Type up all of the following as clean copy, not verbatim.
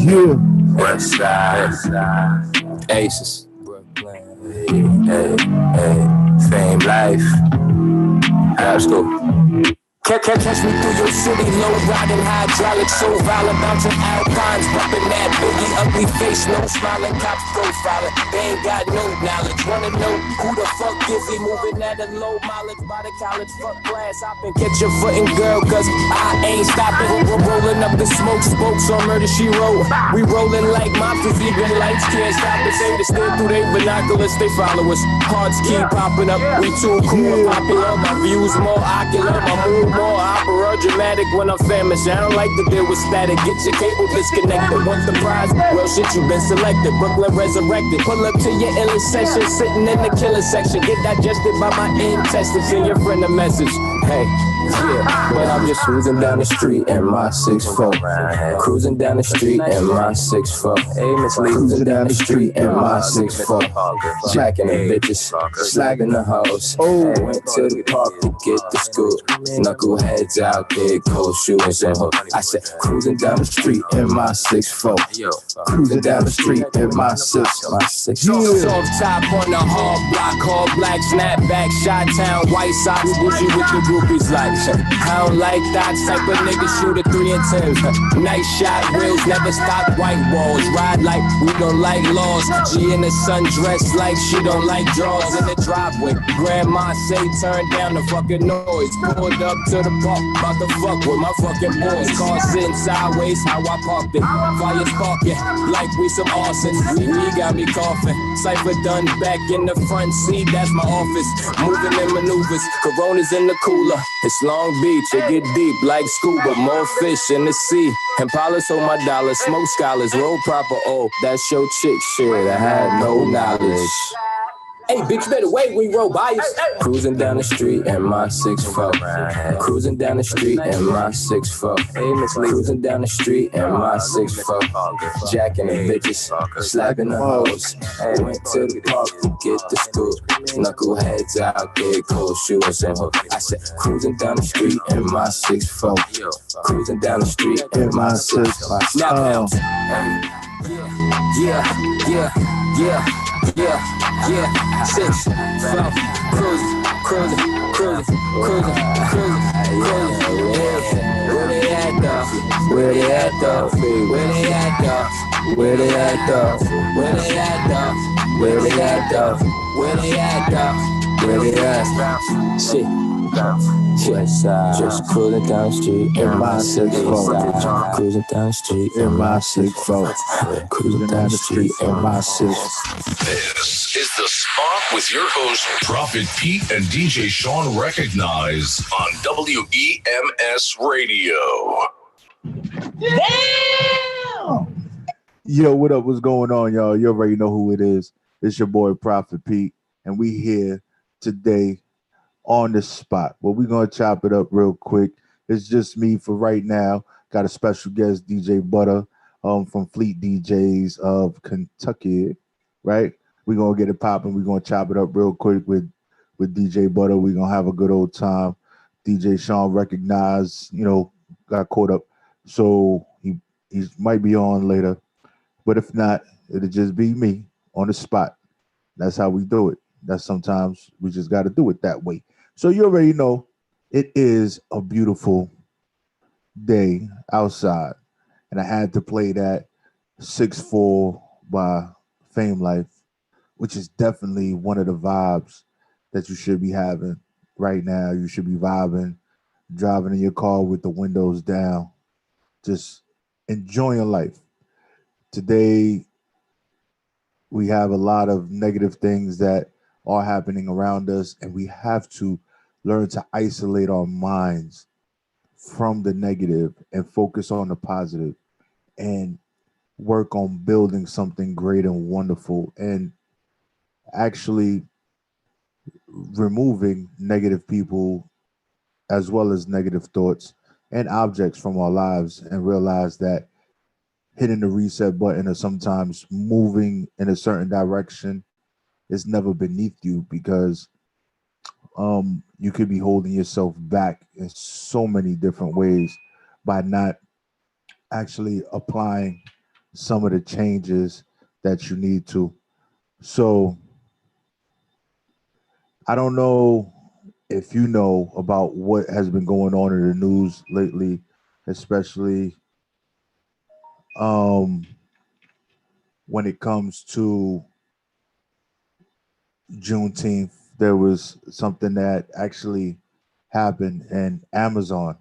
Yeah. West side. Aces. Brooklyn. Hey. Fame life. High school. Catch me through your city, low riding hydraulic, so violent, bouncing alpines, bumping that boogie, ugly face, no smiling, cops profiling. They ain't got no knowledge. Wanna know who the fuck is he moving at a low mileage by the college? Fuck class hopping, catch your footing, girl, cause I ain't stopping. We're rolling up the smoke, spokes on Murder She Wrote. We rolling like mobsters, even lights can't stop us. Aim to steer through they binoculars, they follow us. Hearts keep popping up, we too cool and popular. My views more ocular, my mood more opera dramatic when I'm famous. I don't like to deal with static. Get your cable disconnected. Want the prize? Well, shit, you been selected. Brooklyn resurrected. Pull up to your illest session, sitting in the killer section. Get digested by my intestines. Send your friend a message. Hey, yeah, but I'm just cruising down the street in my 6'4". Cruising down the street in my 6'4". Hey, Miss Lee, cruising down the street in my 6'4". Jacking the bitches, slagging the hoes. Went to the park to get the scoop. Knuckleheads out there, cold shoes and hook. I said, cruising down the street in my 6'4". Cruising down the street in my 6'4". Soft top on the hard block, all black snapback, shot town, white socks, bougie with the groupies like. I don't like that type of nigga, shoot a 3 and 10. Nice shot, wheels never stop, white walls. Ride like we don't like laws. She in the sun dressed like she don't like draws in the driveway. Grandma say turn down the fucking noise. Pulled up to the park, about to fuck with my fucking boys. Car sitting sideways, how I parked it. Fire sparking, like we some arsons. We got me coughing. Cypher done back in the front seat, that's my office. Moving in maneuvers, Coronas in the cooler. It's Long Beach, it get deep like scuba. More fish in the sea. Impalas hold my dollars, smoke scholars, roll proper. Oh, that's your chick shit, I had no knowledge. Hey, bitch, better wait when you roll by us. Cruising down the street in my 6'4". Cruising down the street in my 6'4". Hey, Miss Lee, cruising down the street in my 6'4". Jacking the bitches, slapping the hoes. Hey, went to the park to get the scoop. Knuckleheads out there, cold shoes and hook. I said, cruising down the street in my 6'4". Cruising down the street in my 6'4". Now, yeah. 6'4", cruising. Where they at though? Where they at though? Where they at though? Where they at though? Where they at though? Where they at though? Where they at though? Where they at? Shit. West side. Just cruising down the street in my 6'4". Cruising down the street in my 6'4". Cruising down the street in my 6'4". This is The Spot with your hosts, Prophet Pete and DJ Shawn, recognized on WEMS Radio. Damn! Yo, what up? What's going on, y'all? You already know who it is. It's your boy, Prophet Pete, and we here today on the spot. Well, we're going to chop it up real quick. It's just me for right now. Got a special guest, DJ Butter, from Fleet DJs of Kentucky, right? We're going to get it popping. We're going to chop it up real quick with DJ Butter. We're going to have a good old time. DJ Shawn recognized, got caught up. So he might be on later. But if not, it'll just be me on the spot. That's how we do it. That's sometimes we just got to do it that way. So you already know it is a beautiful day outside. And I had to play that 6'4" by Fame Life, which is definitely one of the vibes that you should be having right now. You should be vibing, driving in your car with the windows down, just enjoying life. Today, we have a lot of negative things that are happening around us, and we have to learn to isolate our minds from the negative and focus on the positive and work on building something great and wonderful and actually removing negative people as well as negative thoughts and objects from our lives, and realize that hitting the reset button or sometimes moving in a certain direction is never beneath you, because you could be holding yourself back in so many different ways by not actually applying some of the changes that you need to. So I don't know if you know about what has been going on in the news lately, especially um, when it comes to Juneteenth. There was something that actually happened, and Amazon,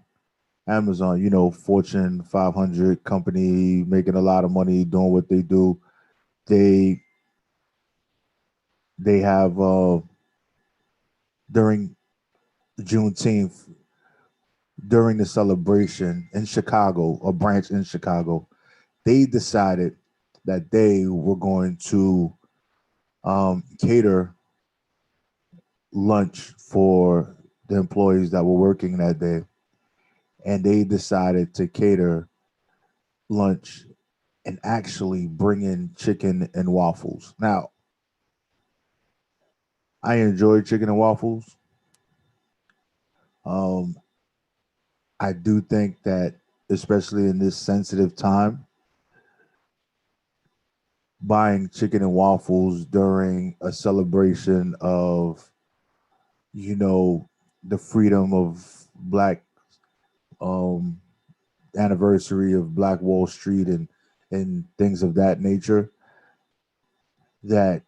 Fortune 500 company making a lot of money doing what they do. They they have during Juneteenth, during the celebration in Chicago, a branch in Chicago, they decided that they were going to cater lunch for the employees that were working that day, and they decided to cater lunch and actually bring in chicken and waffles. Now, I enjoy chicken and waffles. Um, I do think that, especially in this sensitive time, buying chicken and waffles during a celebration of, you know, the freedom of Black um, anniversary of Black Wall Street and things of that nature, that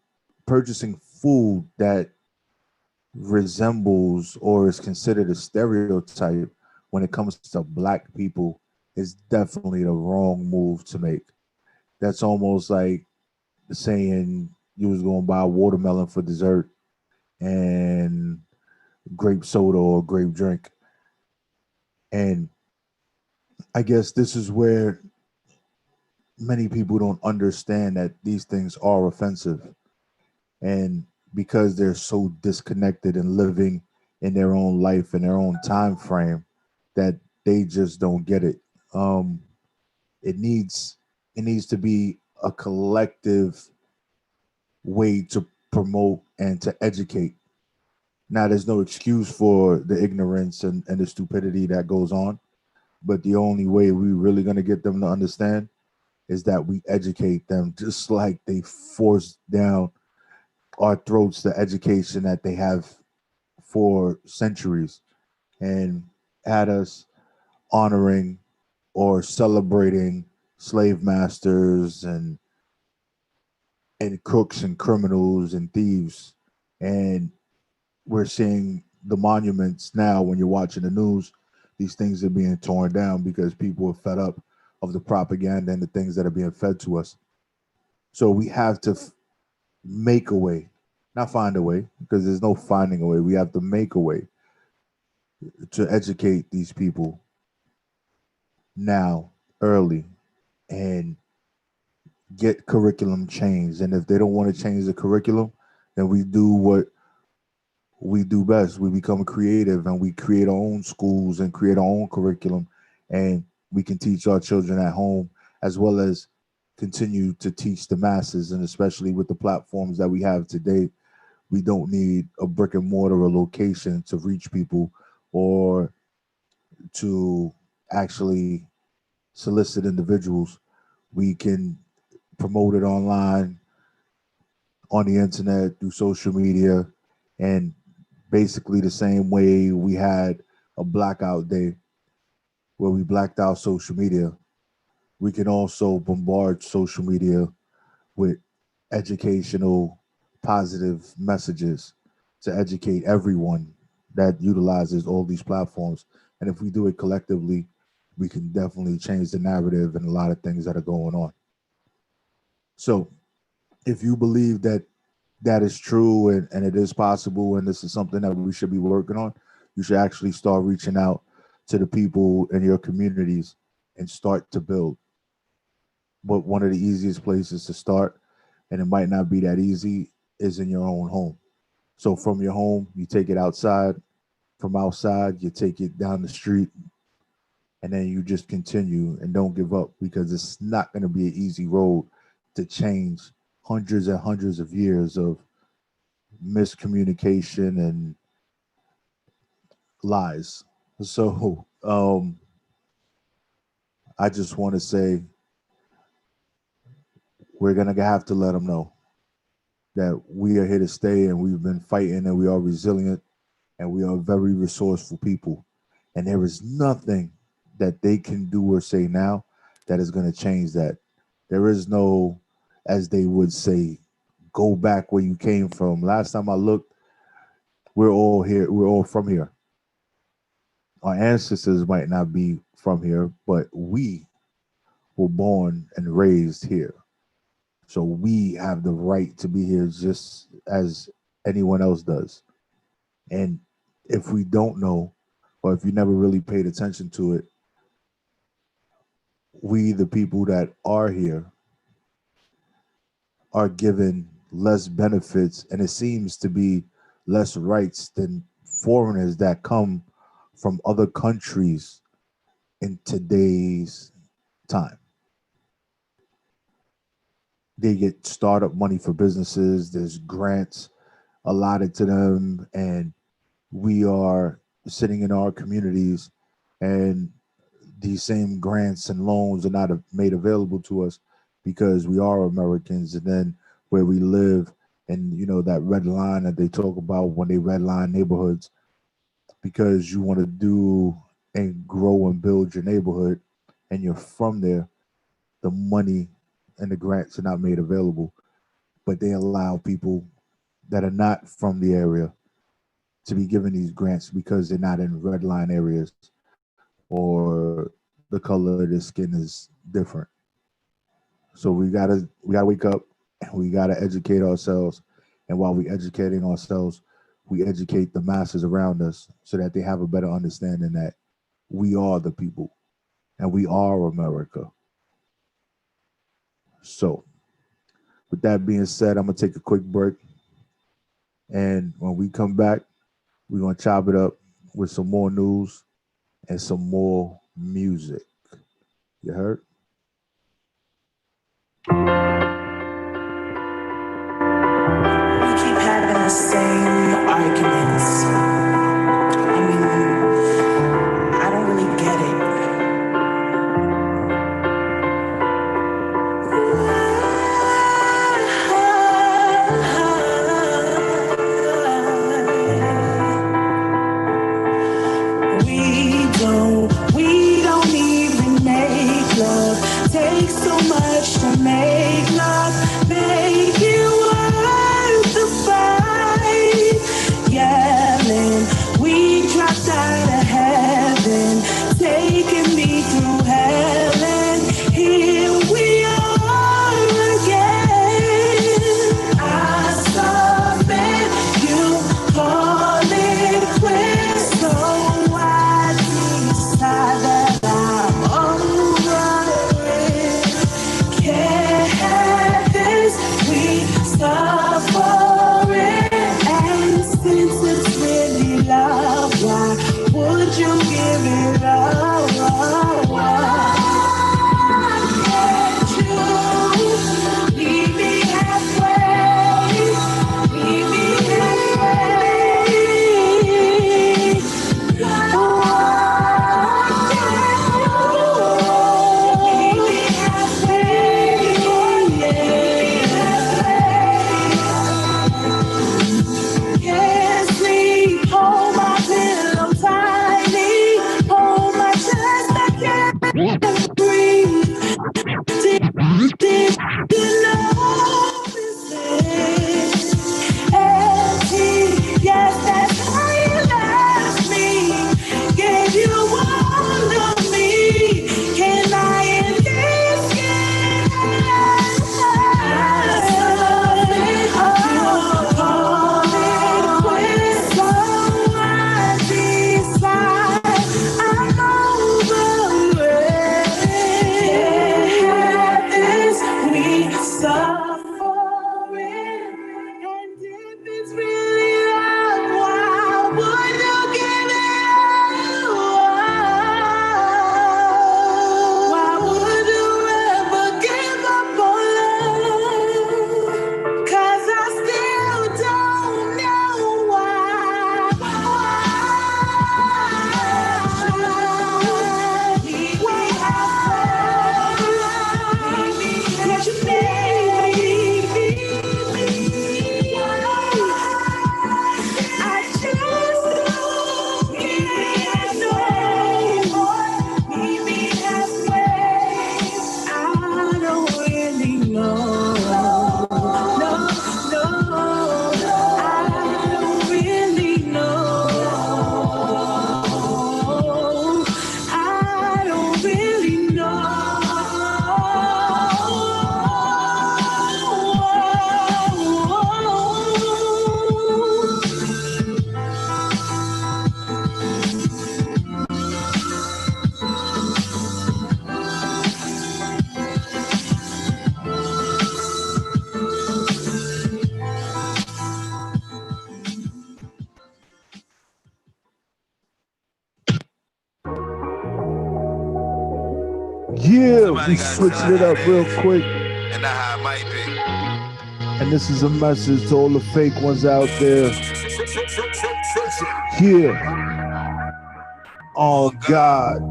purchasing food that resembles or is considered a stereotype when it comes to Black people is definitely the wrong move to make. That's almost like saying you was going to buy watermelon for dessert and grape soda or grape drink. And I guess this is where many people don't understand that these things are offensive. And because they're so disconnected and living in their own life and their own time frame, that they just don't get it. Um, it needs it needs to be a collective way to promote and to educate. Now, there's no excuse for the ignorance and the stupidity that goes on, but the only way we really going to get them to understand is that we educate them, just like they force down our throats the education that they have for centuries and had us honoring or celebrating slave masters and crooks and criminals and thieves. And we're seeing the monuments now when you're watching the news, these things are being torn down because people are fed up of the propaganda and the things that are being fed to us. So we have to make a way, not find a way, because there's no finding a way. We have to make a way to educate these people now, early, and get curriculum changed. And if they don't want to change the curriculum, then we do what we do best. We become creative and we create our own schools and create our own curriculum. And we can teach our children at home as well as continue to teach the masses. And especially with the platforms that we have today, we don't need a brick and mortar or location to reach people or to actually solicit individuals. We can promote it online, on the internet, through social media, and basically the same way we had a blackout day where we blacked out social media, we can also bombard social media with educational, positive messages to educate everyone that utilizes all these platforms. And if we do it collectively, we can definitely change the narrative and a lot of things that are going on. So if you believe that that is true and it is possible and this is something that we should be working on, you should actually start reaching out to the people in your communities and start to build. But one of the easiest places to start, and it might not be that easy, is in your own home. So from your home, you take it outside. From outside, you take it down the street, and then you just continue and don't give up because it's not going to be an easy road to change hundreds and hundreds of years of miscommunication and lies. So I just want to say we're gonna have to let them know that we are here to stay and we've been fighting and we are resilient and we are very resourceful people. And there is nothing that they can do or say now that is going to change that. There is no, as they would say, go back where you came from. Last time I looked, we're all here. We're all from here. Our ancestors might not be from here, but we were born and raised here. So we have the right to be here just as anyone else does. And if we don't know, or if you never really paid attention to it, we, the people that are here, are given less benefits, and it seems to be less rights than foreigners that come from other countries in today's time. They get startup money for businesses, there's grants allotted to them, and we are sitting in our communities and these same grants and loans are not made available to us because we are Americans. And then where we live, and that red line that they talk about when they redline neighborhoods, because you want to do and grow and build your neighborhood, and you're from there, the money and the grants are not made available. But they allow people that are not from the area to be given these grants because they're not in red line areas or the color of their skin is different. So we gotta wake up and we gotta educate ourselves. And while we educating ourselves, we educate the masses around us so that they have a better understanding that we are the people and we are America. So with that being said, I'm gonna take a quick break. And when we come back, we're gonna chop it up with some more news and some more music. You heard? We keep having the same arguments. I mean, I don't really get it. We don't even make love. Takes so much to make love. Make it worth the fight. Yelling, we dropped out of heaven, taking me through hell, and here we are again. I submit, you call it quits, so I decide that I'm over it. Can't have this, we We switching it up real quick. And that's how it might be. And this is a message to all the fake ones out there. Here. Oh, God.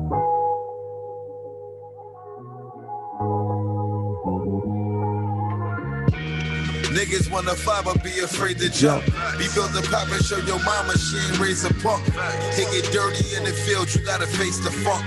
Niggas wanna fight but be afraid to jump. Be built to pop and show your mama she ain't raised a punk. Take it dirty in the field, you gotta face the funk.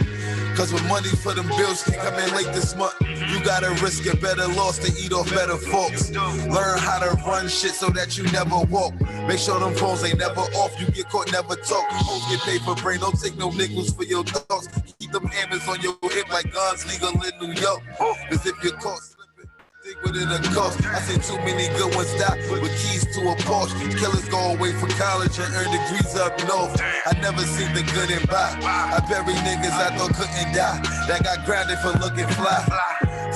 Cause with money for them bills can come in late this month, you gotta risk a better loss to eat off better folks. Learn how to run shit so that you never walk. Make sure them phones ain't never off, you get caught, never talk. Hoes get paid for brain, don't take no nickels for your thoughts. Keep them hammers on your hip like guns legal in New York. Cause if you're caught slipping, think what it'll cost. I seen too many good ones die with keys to a Porsche. Killers go away for college and earn degrees up north. I never seen the good and bad. I bury niggas I thought couldn't die, that got grounded for looking fly.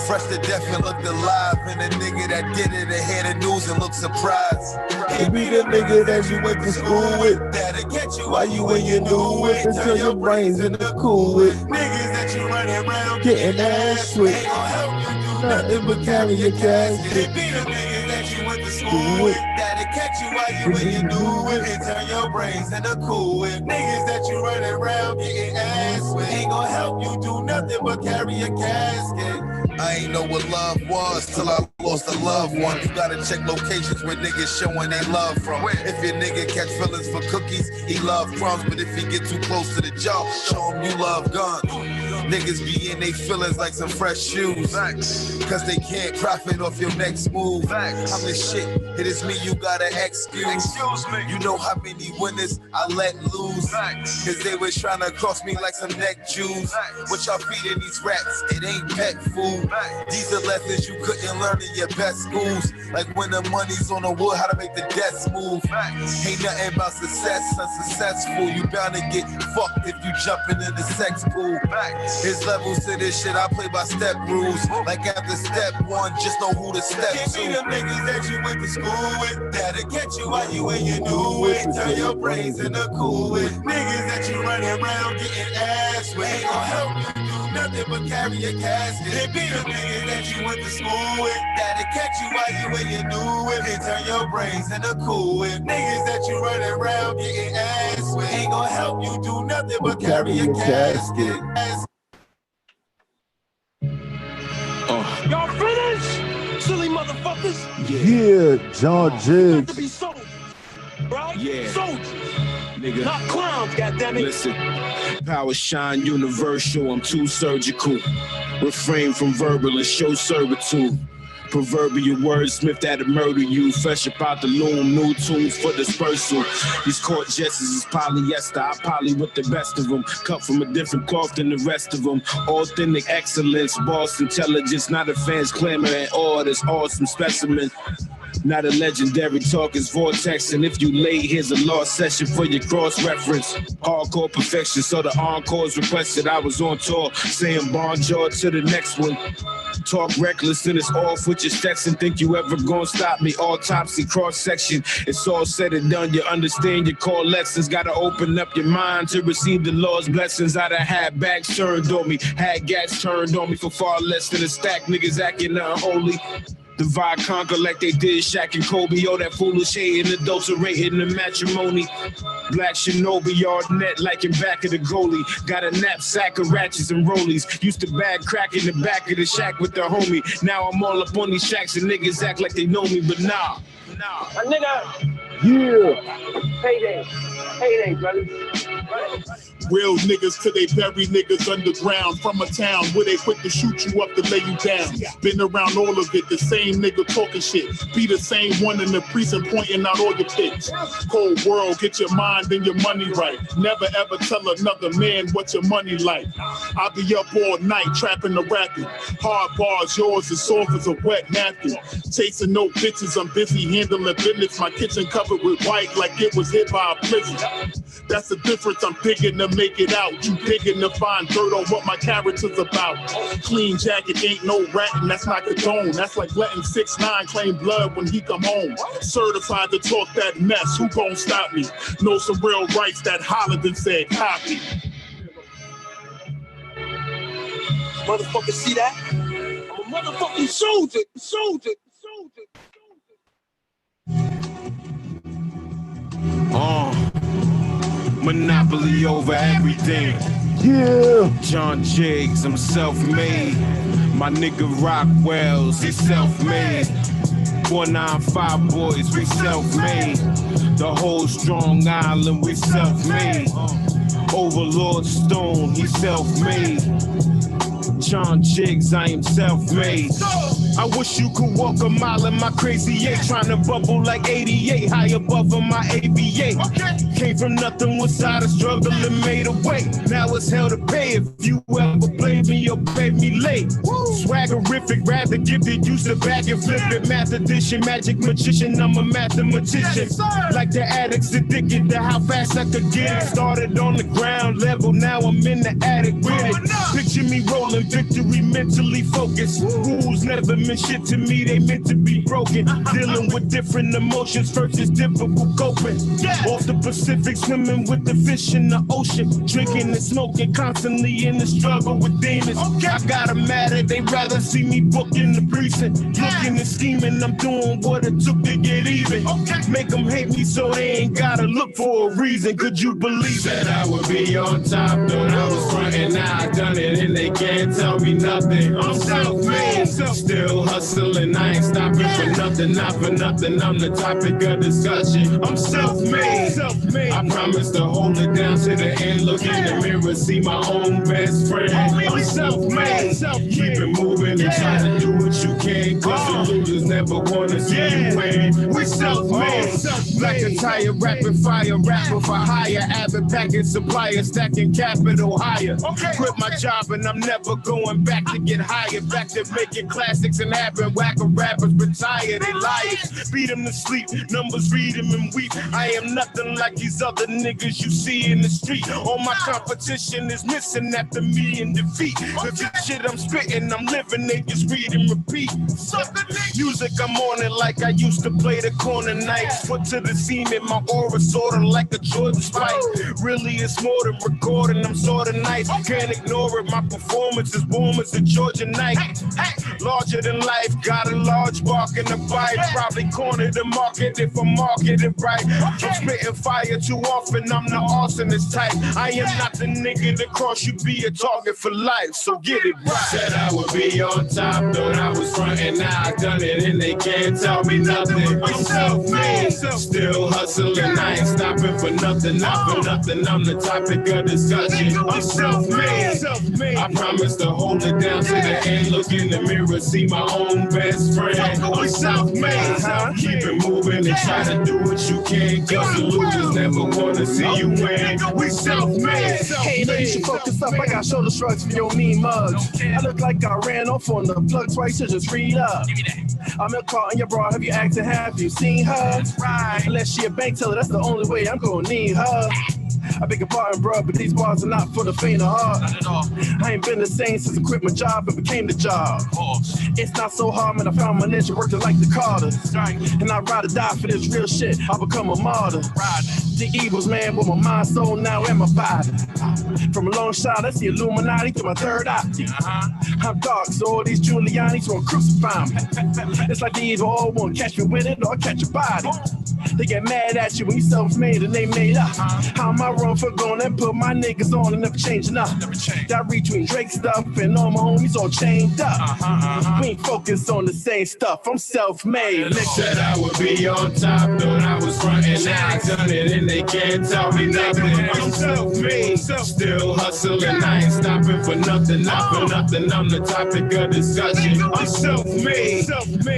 Fresh to death and looked alive. And the nigga that did it ahead of news and looked surprised. He be the nigga that you went to school with, that'll catch you while you in your new it. Turn your brains into cool with. Niggas that you running around getting ass with. Ain't gon' help you do nothing but carry your casket. It be the niggas that you went to school with, that'll catch you while you in your new it. And turn your brains into cool with. Niggas that you running around getting ass with. Ain't gon' help you do nothing but carry your casket. I ain't know what love was till I lost a loved one. You gotta check locations where niggas showing they love from. If your nigga catch feelings for cookies, he love crumbs. But if he get too close to the jaw, show him you love guns. Niggas be in they feelings like some fresh shoes. Cause they can't profit off your next move. I'm the shit, it is me you gotta excuse. You know how many winners I let lose. Cause they was trying to cross me like some neck Jews. What y'all feeding these rats, it ain't pet food. These are lessons you couldn't learn in your best schools. Like when the money's on the wood, how to make the debts move. Ain't nothing about success unsuccessful. You bound to get fucked if you jumping in the sex pool. There's levels to this shit, I play by step rules. Like after step one, just know who to step to. Be the niggas that you went to school with, that'll catch you while you in your new it. Turn your brains into cool with. Niggas that you running around getting ass with. Ain't gon' help you do nothing but carry your casket. It be the niggas that you went to school with, that'll catch you while you in your new it. And turn your brains into cool with. Niggas that you running around getting ass with. Ain't gon' help you do nothing but carry your casket. Y'all finished? Silly motherfuckers. Yeah, John Got Jiggs. to be soldiers, right? Yeah. Soldiers, Nigga, not clowns, goddammit. listen. Power shine universal, I'm too surgical. Refrain from verbal and show servitude. Proverbial wordsmith that'll murder you. Fresh about the loom, new tunes for dispersal. These court jesters is polyester. I poly with the best of them. Cut from a different cloth than the rest of them. Authentic excellence, boss intelligence. Not a fans clamoring orders. Awesome specimen. Not a legendary talk, it's vortex. And if you late, here's a lost session for your cross-reference. Hardcore perfection, so the encores requested. I was on tour, saying bonjour to the next one. Talk reckless and it's off with your steps and think you ever gonna stop me. Autopsy, cross-section, it's all said and done. You understand your core lessons. Gotta open up your mind to receive the Lord's blessings. I done had backs turned on me, had gats turned on me for far less than a stack. Niggas acting unholy. Divide, conquer like they did Shaq and Kobe. All that foolish hate and adulterating the matrimony. Black Shinobi, yard net like in back of the goalie. Got a knapsack of ratchets and rollies. Used to bag crack in the back of the shack with the homie. Now I'm all up on these shacks and niggas act like they know me, but nah. My nigga, Yeah. payday, brother. Real niggas till they bury niggas underground. From a town where they quick to shoot you up to lay you down. Been around all of it, the same nigga talking shit. Be the same one in the precinct pointing out all your picks. Cold world, get your mind and your money right. Never ever tell another man what your money like. I'll be up all night trapping the rapping. Hard bars, yours as soft as a wet napkin. Chasing no bitches, I'm busy handling business. My kitchen covered with white like it was hit by a blizzard. That's the difference, I'm digging to make it out. You digging to find dirt on what my character's about. Clean jacket ain't no ratting, that's not condone. That's like letting 6ix9ine claim blood when he come home. Certified to talk that mess, who gon' stop me? Know some real rights that hollered and said copy. Motherfucker, see that? Motherfucking soldier. Monopoly over everything. Yeah. John Jiggs, I'm self-made. My nigga Rockwells, he self-made. 495 boys, we self-made. The whole Strong Island, we self-made. Overlord Stone, he self-made. John Jiggs, I am self-made. I wish you could walk a mile in my crazy 8, trying to bubble like 88, high above on my ABA. Came from nothing, was out of struggle and made a way. Now it's hell to pay if you ever played me or paid me late. Swaggerific, rather gifted, used to bag and flip it. Math addition, magic magician, I'm a mathematician. Like the addicts addicted to how fast I could get it. Started on the ground level, now I'm in the attic with it. Picture me rolling victory, mentally focused. Rules never meant shit to me, they meant to be broken. Dealing with different emotions, first is difficult coping. Off the Pacific, swimming with the fish in the ocean. Drinking and smoking, constantly in the struggle with demons. I got them mad at, they rather see me booking the precinct. Looking and scheming, I'm doing what it took to get even. Make them hate me so they ain't gotta look for a reason. Could you believe it? Said I would be on top, though I was frontin', now I done it and they can't tell me nothing. I'm self-made, still hustling, I ain't stopping for nothing, not for nothing. I'm the topic of discussion. I'm self-made. I promise to hold it down to the end. Look in the mirror, see my own best friend. I'm self-made. Keep it moving and try to do what you can, cause the losers never wanna see you win. We self-made. Black attire, rapid fire, rapper for hire, avid package supplier, stacking capital higher. Quit my job and I'm never going back to get hired. Back to making classics and having whacker rappers retire. They liars, beat them to sleep. Numbers read them and weep. I am nothing like these other niggas you see in the street. All my competition is missing after me in defeat. Cause this shit I'm spitting, I'm living, they just read and repeat. Music, I'm on it like I used to play the corner nights. Foot to the seam in my aura, sorta like a Jordan spike. Really, it's more than recording, I'm sorta nice. Can't ignore it, my performance is warm as a Georgia night. Larger than life, got a large bark in the bite. Probably corner the market if I market it right. I'm spitting fire too often, I'm the arsonist type. I am not the nigga that cross you, be a target for life, so get it right. Said I would be on top, though I was frontin', now I done it and they can't tell me nothing. I'm self-made, still hustling, I ain't stopping for nothing, not for nothing. I'm the topic of discussion. I'm self-made. I promise to hold it down to the end. Look in the mirror, see my own best friend. I'm self-made. Keep it moving and try to do what you can, cause the losers never wanna see you win. We self-made. Hey, you should focus up. I got shoulder shrugs for your mean mugs. I look like I ran off on the plug twice, so just read up. I'm in car in your bra, have you asked her, have you seen her? Unless she a bank teller, that's the only way I'm gonna need her. I beg your pardon, bro, but these bars are not for the faint of heart. Not at all. I ain't been the same since I quit my job and became the job. It's not so hard, man. I found my niche, working like the Carters. Right. And I ride or die for this real shit. I'll become a martyr. Right. The evils, man, with my mind, soul, now, and my body. From a long shot, that's the Illuminati to my third eye. I'm dark, so all these Giuliani's won't crucify me. It's like they either all won't catch me with it or catch a body. They get mad at you when you self-made and they made up. How am I wrong for going and put my niggas on and never changing up? That retweet Drake stuff and all my homies all chained up. We ain't focused on the same stuff. I'm self-made. Said I would be on top, though I was frontin', now I done it and they can't tell me nothing. I'm self-made, still hustling, I ain't stopping for nothing, not for nothing. I'm the topic of discussion. I'm self-made.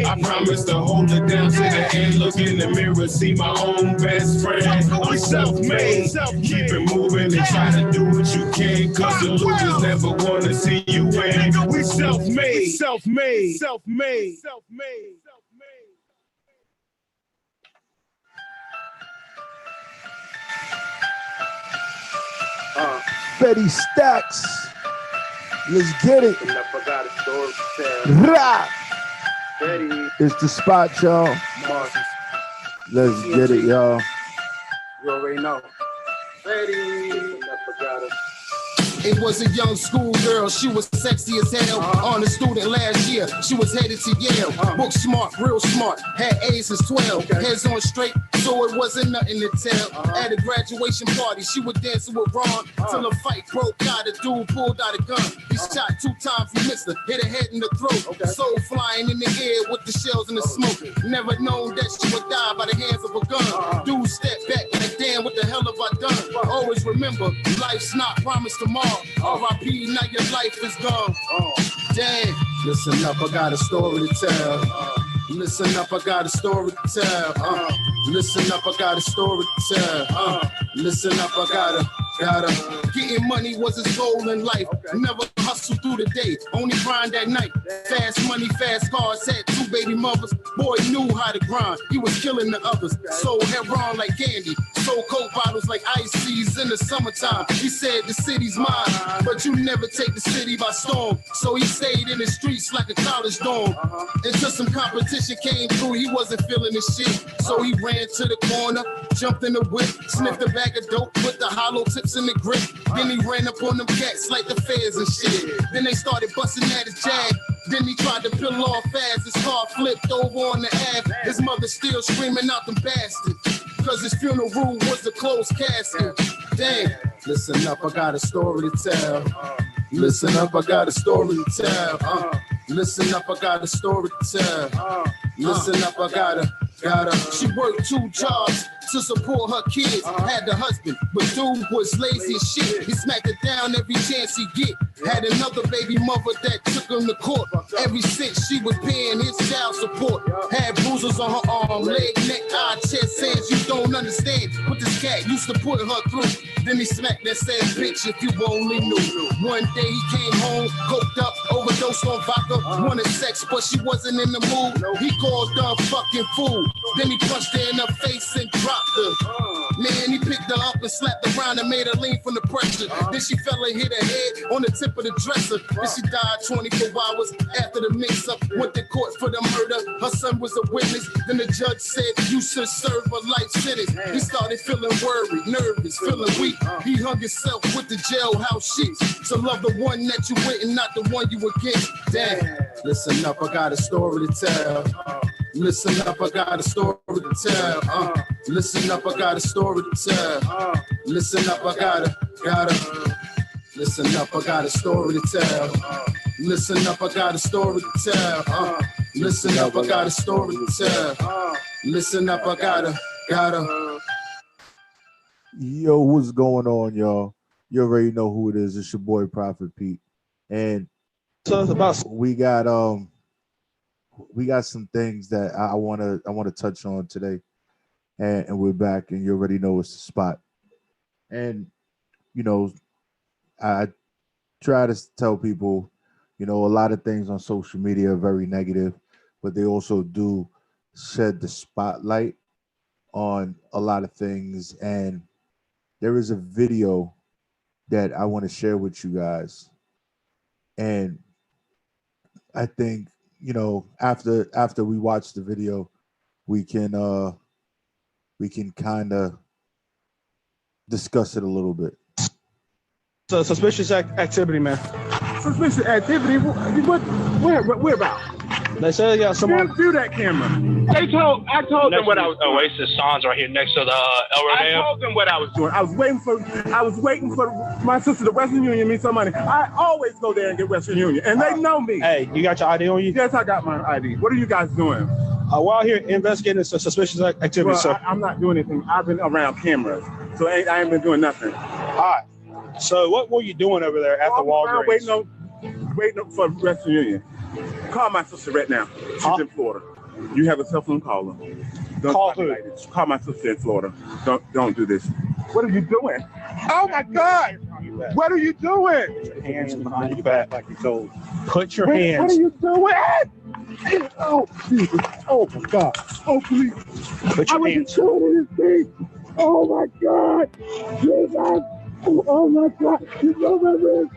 I promise to hold it down to the end. Look in the mirror, see my own best friend. I'm self-made. Keep it moving and try to do what you can, cause the losers never wanna see you win. We self-made. Self-made. Betty Stacks. Let's get it. Rah! It's the spot, y'all. Let's get it, y'all. You already know. It was a young schoolgirl, she was sexy as hell. On a student last year, she was headed to Yale. Book smart, real smart, had A's since 12. Heads on straight, so it wasn't nothing to tell. At a graduation party, she was dancing with Ron till a fight broke out. A dude pulled out a gun. He shot 2 times, he missed her, hit her head in the throat. Soul flying in the air with the shells and the smoke. Never known that she would die by the hands of a gun. Dude stepped back like, damn, what the hell have I done? Always remember, life's not promised tomorrow. R.I.P. now your life is gone. Damn. Listen up, I got a story to tell. Listen up, I got a story to tell. Listen up, I got a story to tell. Listen up, I gotta. Getting money was his goal in life. Never hustle through the day, only grind at night. Fast money, fast cars, had 2 baby mothers. Boy knew how to grind, he was killing the others. Sold heroin like candy, sold Coke bottles like ice seas in the summertime. He said the city's mine, but you never take the city by storm. So he stayed in the streets like a college dorm. Until some competition came through, he wasn't feeling the shit. So he ran to the corner, jumped in the whip, sniffed a bag of dope with the hollow tips in the grip. Then he ran up on them cats like the feds and shit. Then they started busting at his jag. Then he tried to peel off fast. His car flipped over on the Ave. His mother still screaming out them bastards. Cause his funeral was a closed casket. Damn. Listen up, I got a story to tell. Listen up, I got a story to tell. Listen up, I got a story to tell. Listen up, I gotta. She worked 2 jobs to support her kids. Had the husband, but dude was lazy as shit. He smacked her down every chance he get. Had another baby mother that took him to court. Every cent she was paying his child support. Had bruises on her arm, leg, neck, eye, chest, hands. You don't understand what this cat used to put her through. Then he smacked that said bitch if you only knew. One day he came home, coked up, overdosed on vodka. Wanted sex, but she wasn't in the mood. He called her a fucking fool. Then he punched her in her face and dropped her. Man, he picked her up and slapped around and made her lean from the pressure. Then she fell and hit her head on the tip of the dresser. Then she died 24 hours after the mix-up. Went to court for the murder. Her son was a witness. Then the judge said, you should serve a life sentence. He started feeling worried, nervous, feeling weak. He hung himself with the jailhouse sheets. To love the one that you with and not the one you against. Damn. Listen up, I got a story to tell. Listen up, I got a story to tell. Listen up, I got a story to tell. Listen up, I gotta. Listen up, I got a story to tell. Listen up, I got a story to tell. Listen up, I got a story to tell. Listen up, I gotta. Yo, what's going on, y'all? You already know who it is. It's your boy Prophet Pete, and so it's about we got some things that I want to touch on today, and we're back, and you already know it's the spot. And you know, I try to tell people, you know, a lot of things on social media are very negative, but they also do shed the spotlight on a lot of things. And there is a video that I want to share with you guys, and I think, you know, after we watch the video, we can kind of discuss it a little bit. So suspicious activity, man. Suspicious activity? Where about? They said they got someone. View that camera. I told them what I was doing. Oasis Son's right here next to the I told them what I was doing. I was waiting for my sister to Western Union me some money. I always go there and get Western Union, and they know me. Hey, you got your ID on you? Yes, I got my ID. What are you guys doing? We're out here investigating suspicious activity, well, sir. I'm not doing anything. I've been around cameras, so I ain't been doing nothing. All right. So what were you doing over there at the Walgreens? Waiting for Western Union. Call my sister right now. She's in Florida. You have a cell phone, call her. Don't call who? Like call my sister in Florida. Don't do this. What are you doing? Oh my God! What are you doing? Put your hands behind your back like you told. Put your hands. What are you doing? Oh, Jesus. Oh my God. Oh, please. Put your hands. Doing anything. Oh my God. Jesus. Oh my God! Oh my God!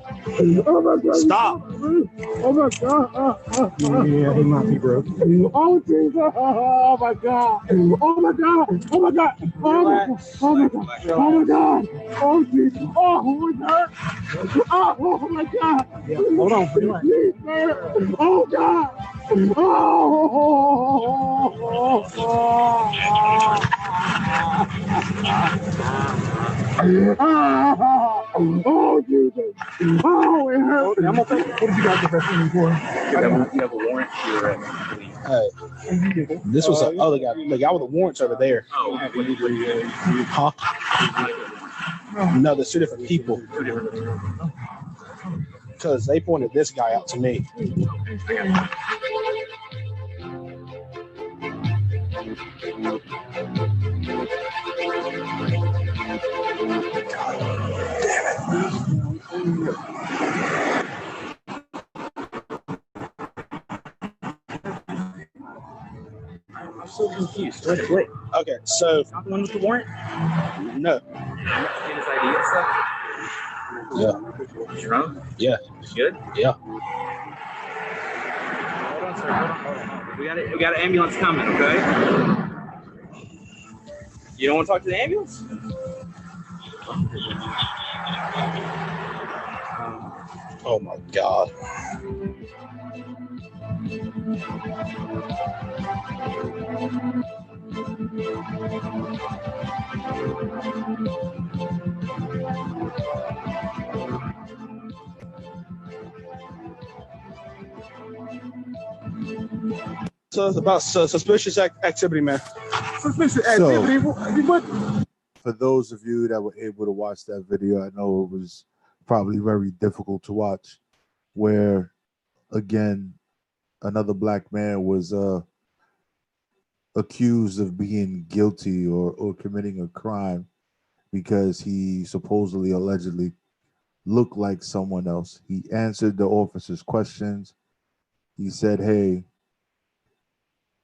Oh my God! Stop. Oh my God! Yeah, he might be broke. Oh Jesus! Oh my God! Oh my God! Oh my God! Oh my God! Oh my God! Oh my God! Oh Jesus! Oh my God! Oh my God! Yeah, hold on, relax. Please, sir. Oh God! Oh Jesus! Oh, it hurts. Okay, I'm gonna take. What did you guys get arrested for? You have a warrant. You're arrested. Hey, this was the other guy. The guy with the warrants over there. Oh, Huh? No, there's two different people. Because they pointed this guy out to me. I'm so confused. Wait. Okay, so Not the one with the warrant? no. Get his ID and stuff? Yeah. You drunk? Yeah. Good? Yeah. Hold on, sir. Hold on. We got an ambulance coming, okay? You don't want to talk to the ambulance? Oh my God. So it's about suspicious activity, man. Suspicious So- activity. What? For those of you that were able to watch that video, I know it was probably very difficult to watch, where again another black man was accused of being guilty or committing a crime because he supposedly allegedly looked like someone else. He answered the officer's questions. He said, "Hey,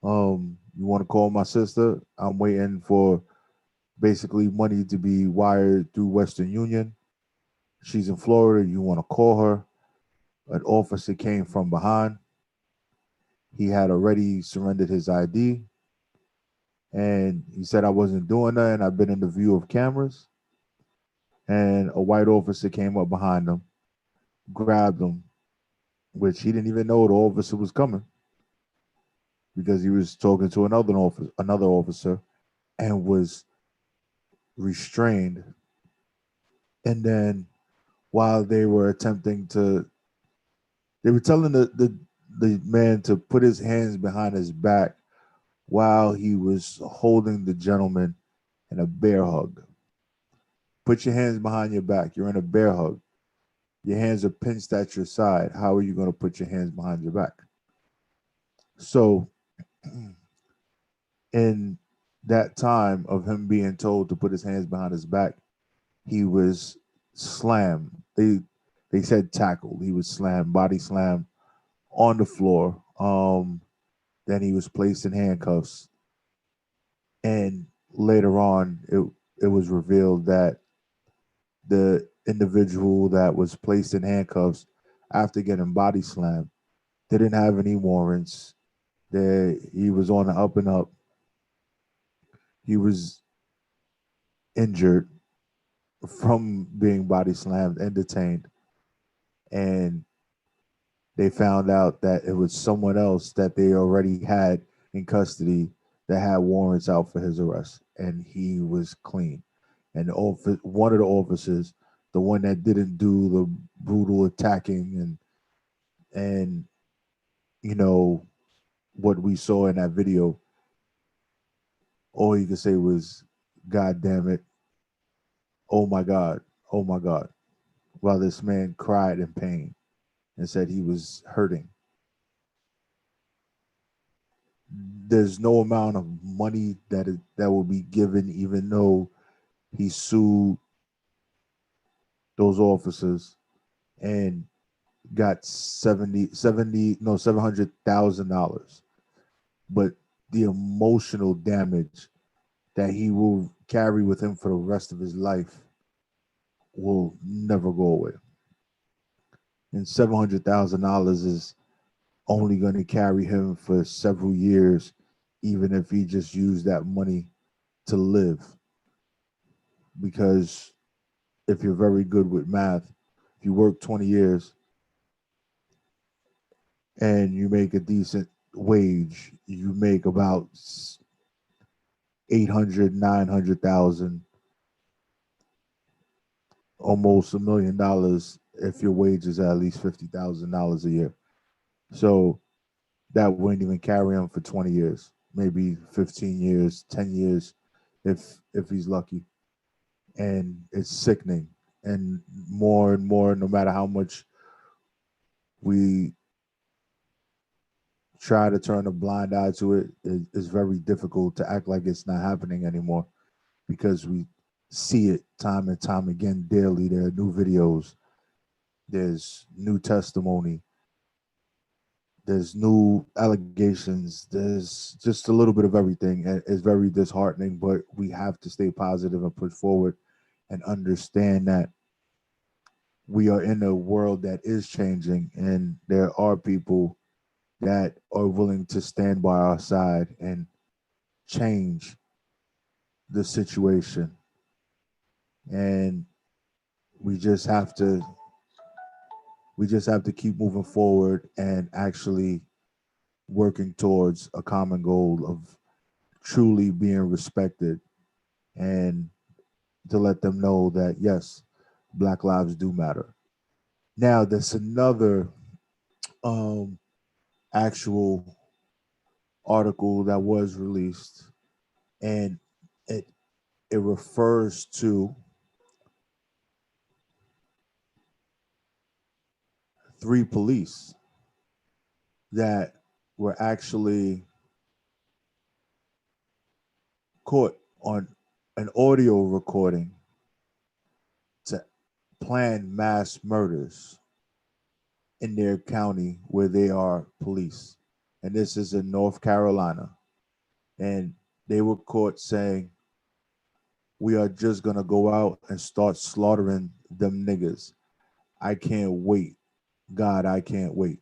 you want to call my sister? I'm waiting for basically money to be wired through Western Union. She's in Florida. You want to call her?" An officer came from behind. He had already surrendered his ID. And he said, "I wasn't doing that, and I've been in the view of cameras." And a white officer came up behind him, grabbed him, which he didn't even know the officer was coming because he was talking to another officer, and was restrained. And then while they were attempting to, they were telling the man to put his hands behind his back while he was holding the gentleman in a bear hug. Put your hands behind your back. You're in a bear hug. Your hands are pinched at your side. How are you going to put your hands behind your back? So in that time of him being told to put his hands behind his back, he was slammed. They said tackled. He was slammed, body slammed on the floor. Then he was placed in handcuffs. And later on, it was revealed that the individual that was placed in handcuffs after getting body slammed didn't have any warrants. He was on the up and up. He was injured from being body slammed and detained. And they found out that it was someone else that they already had in custody that had warrants out for his arrest. And he was clean. And one of the officers, the one that didn't do the brutal attacking and you know what we saw in that video, all he could say was, "God damn it. Oh my God. Oh my God." While this man cried in pain and said he was hurting. There's no amount of money that will be given, even though he sued those officers and got $700,000. But the emotional damage that he will carry with him for the rest of his life will never go away. And $700,000 is only going to carry him for several years, even if he just used that money to live. Because if you're very good with math, if you work 20 years and you make a decent wage, you make about 800, 900,000, almost $1 million if your wage is at least $50,000 a year. So that wouldn't even carry him for 20 years, maybe 15 years, 10 years, if he's lucky. And it's sickening. And more, no matter how much we try to turn a blind eye to it, it's very difficult to act like it's not happening anymore, because we see it time and time again daily. There are new videos, there's new testimony, there's new allegations, there's just a little bit of everything. And it's very disheartening, but we have to stay positive and push forward and understand that we are in a world that is changing, and there are people that are willing to stand by our side and change the situation. And we just have to keep moving forward and actually working towards a common goal of truly being respected, and to let them know that yes, Black lives do matter. Now there's another actual article that was released, and it it refers to three police that were actually caught on an audio recording to plan mass murders in their county where they are police. And this is in North Carolina. And they were caught saying, "We are just going to go out and start slaughtering them niggas. I can't wait. God, I can't wait."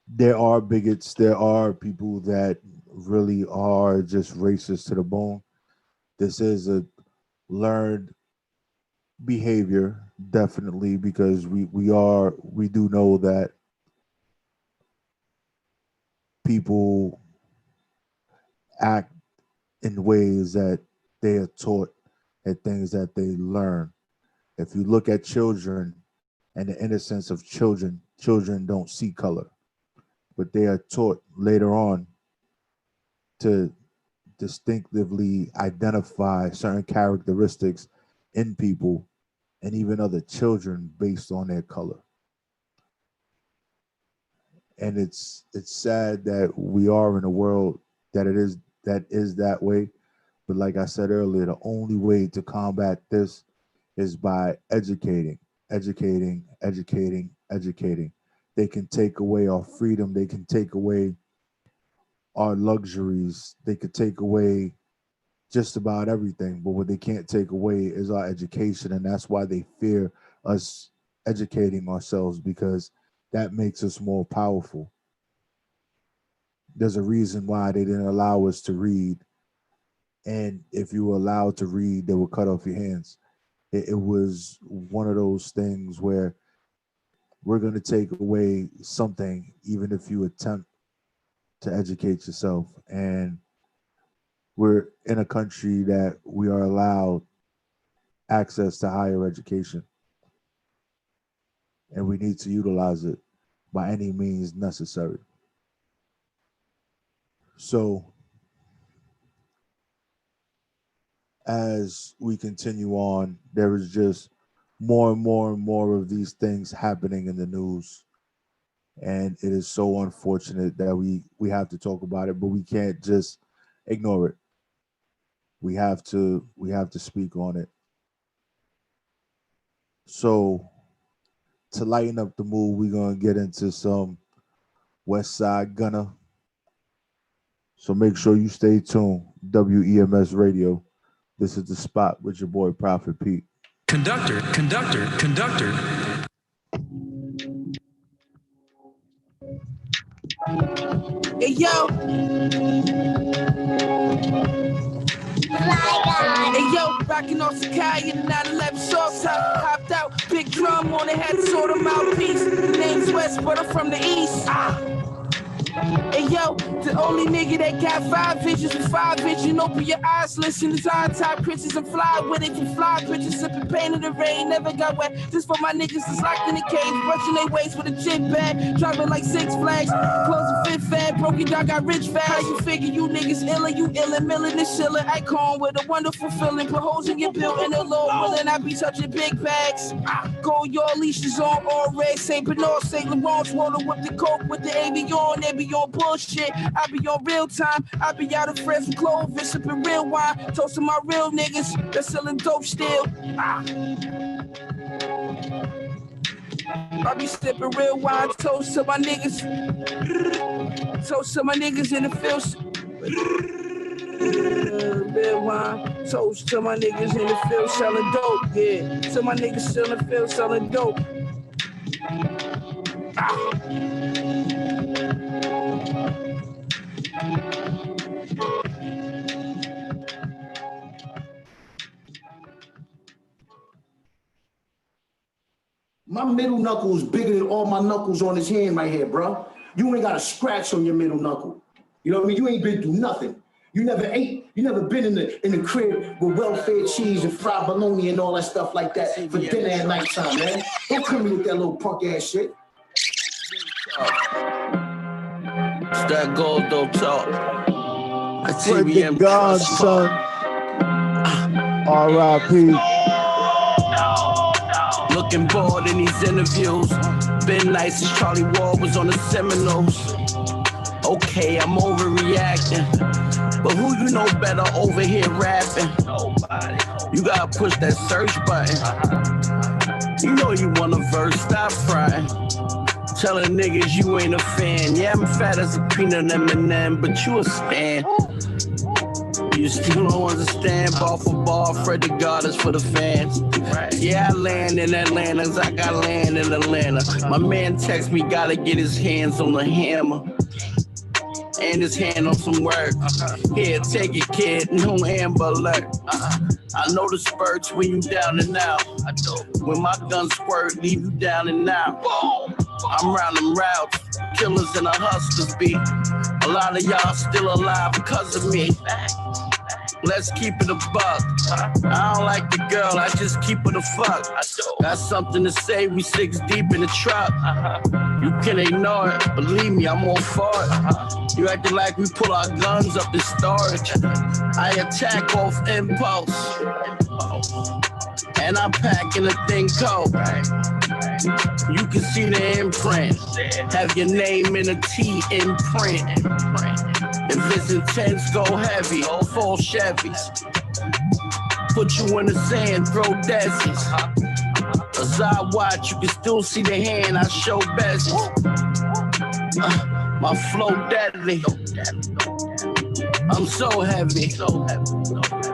There are bigots. There are people that really are just racist to the bone. This is a learned behavior, definitely, because we do know that people act in ways that they are taught and things that they learn. If you look at children and the innocence of children, children don't see color, but they are taught later on to distinctively identify certain characteristics in people and even other children based on their color. And it's sad that we are in a world that is that way. But like I said earlier, the only way to combat this is by educating, educating, educating, educating. They can take away our freedom. They can take away our luxuries. They could take away just about everything. But what they can't take away is our education. And that's why they fear us educating ourselves, because that makes us more powerful. There's a reason why they didn't allow us to read. And if you were allowed to read, they would cut off your hands. It was one of those things where we're going to take away something, even if you attempt to educate yourself. And we're in a country that we are allowed access to higher education, and we need to utilize it by any means necessary. So, as we continue on, there is just more and more and more of these things happening in the news. And it is so unfortunate that we have to talk about it, but we can't just ignore it. We have to speak on it. So, to lighten up the mood, we're gonna get into some West Side Gunner. So make sure you stay tuned. WEMS Radio, This is The Spot with your boy Prophet Pete. Conductor. Hey, yo. Hey, yo, rocking off Sakai in the 911 soft top. Hopped out, big drum on it, had to sort of mouthpiece. Name's West, but I'm from the East. Hey, yo, the only nigga that got 5 visions with 5 vision. Open your eyes, listen to our top Christians and fly with it. From fly bitches, sipping pain in the rain. Never got wet. This for my niggas that's locked in the cage. Brushing their waist with a chip bag. Driving like 6 Flags. Closing fit fat. Broken dog got rich fast. How you figure you niggas iller? You illin', millin' and shillin'. Icon with a wonderful feeling. Put holes in your building. The Lord willing, I be touching big bags. Go your leashes on all red. St. Bernard, St. Laurent. Swallow with the coke with the avion. They be on bullshit. I be on real time. I be out of friends with Clovis, sipping real wine. Toasting my real niggas that's selling dope still. I be sipping real wine. Toast to my niggas. Toast to my niggas in the field. Real wine. Toast to my niggas in the field selling dope. Yeah. To my niggas still in the field selling dope. My middle knuckle is bigger than all my knuckles on his hand right here, bro. You ain't got a scratch on your middle knuckle. You know what I mean? You ain't been through nothing. You never ate. You never been in the crib with well-fed cheese and fried bologna and all that stuff like that for dinner at nighttime, man. Don't come in with that little punk ass shit. It's that gold though talk. I TBM God, son. R.I.P. Looking bored in these interviews. Been nice as Charlie Ward was on the Seminoles. Okay, I'm overreacting. But who you know better over here rapping? Nobody. You gotta push that search button. You know you want a verse, stop frying. Telling niggas you ain't a fan. Yeah, I'm fat as a peanut M&M, but you a stan. You still don't understand, ball for ball, Fred the God is for the fans. Yeah, I land in Atlanta, cause I got land in Atlanta. My man text me, gotta get his hands on the hammer. And his hand on some work. Here, take it, kid, no Amber Alert. I know the spurts when you down and out. When my gun squirt, leave you down and out. I'm round them routes, killers and the hustlers be. A lot of y'all still alive because of me. Let's keep it a buck. I don't like the girl, I just keep her the fuck. Got something to say, we 6 deep in the truck. You can ignore it, believe me, I'm all for it. You acting like we pull our guns up in storage. I attack off impulse. And I'm packing a thing cold. You can see the imprint. Have your name in a T imprint. If it's intense, go heavy. 4 Chevys. Put you in the sand, throw desies. As I watch, you can still see the hand I show best. My flow deadly. I'm so heavy.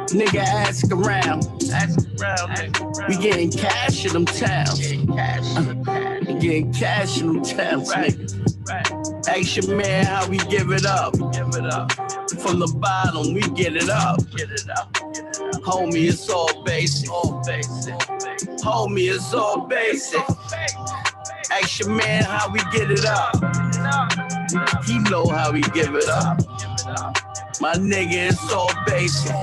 Nigga, ask around. We getting cash in them towns. We getting cash in them towns, nigga. Ask your man how we give it up. From the bottom, we get it up. Homie, it's all basic. Homie, it's all basic. Ask your man how we get it up. He know how we give it up. My nigga, it's all basic.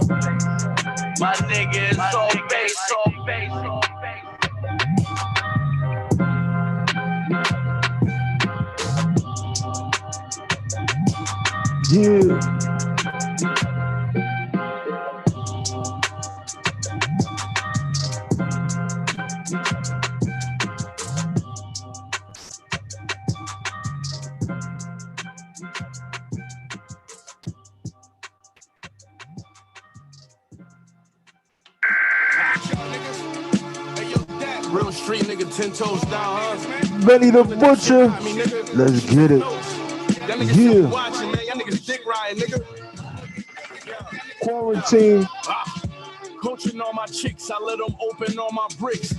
My nigga, it's all basic. Yeah. Real street nigga, 10 toes down, huh? Benny the Butcher. Let's get it. Yeah. Watching, man. Y'all niggas dick riding, nigga. Quarantine. Coaching all my chicks, I let them open all my bricks.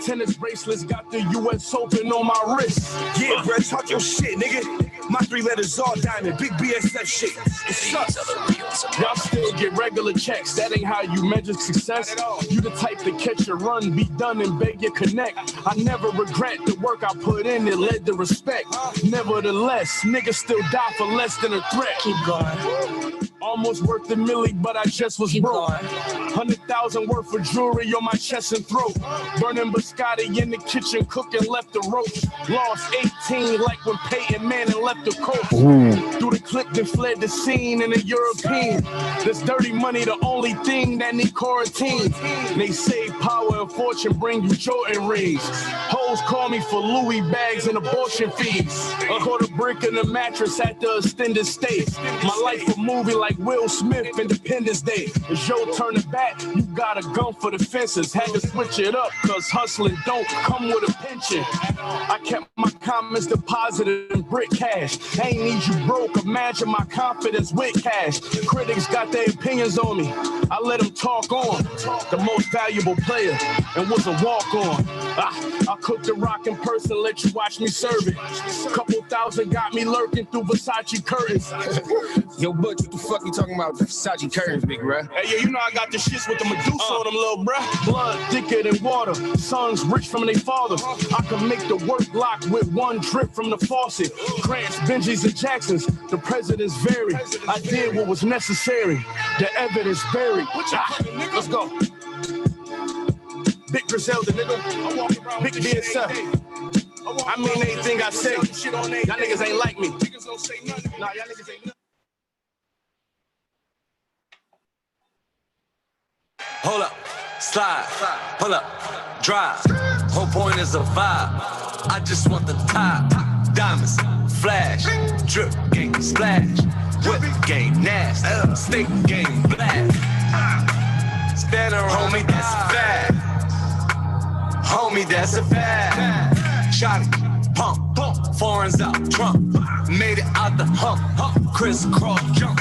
Tennis bracelets got the US Open on my wrist. Yeah, bro, talk your shit, nigga. My 3 letters all diamond, big BSF shit. It sucks. Y'all still get regular checks. That ain't how you measure success. You the type to catch a run, be done, and beg your connect. I never regret the work I put in. It led to respect. Nevertheless, niggas still die for less than a threat. Keep going. Almost worth the milli, but I just was broke. 100,000 worth of jewelry on my chest and throat. Burning biscotti in the kitchen, cooking left the roach. Lost 18 like when Peyton Manning left the coach. Through the clip, then fled the scene in a European. This dirty money, the only thing that need quarantine. They say power and fortune bring you Jordan rings. Hoes call me for Louis bags and abortion fees. I caught a brick in the mattress at the extended stay. My life a movie like Will Smith, Independence Day. It's your turn to bat, you got a gun for the fences. Had to switch it up, cause hustling don't come with a pension. I kept my comments deposited in brick cash. I ain't need you broke, imagine my confidence with cash. Critics got their opinions on me, I let them talk on. The most valuable player, and was a walk-on. I cook the rock in person, let you watch me serve it. Couple thousand got me lurking through Versace curtains. Yo, Butch, what the fuck you talking about? Versace curtains, big bruh. Hey, yeah, you know I got the shits with the Medusa on them, little bruh. Blood thicker than water, sons rich from their father. I can make the work lock with one drip from the faucet. Grants, Benjis, and Jacksons, the presidents vary. I did what was necessary, the evidence buried. Let's go. Big Griselda, nigga. Big BSF. I mean anything I say. Y'all niggas ain't like me. Nah, y'all niggas ain't nothing. Hold up, slide, pull up, drive. Whole point is a vibe. I just want the top. Diamonds, flash, drip game, splash. Whip game, nasty, stick game, black. Spanner, homie, that's a fact. Homie, that's a fact. Shotty, pump, foreigns out, Trump. Made it out the hump, crisscross jump.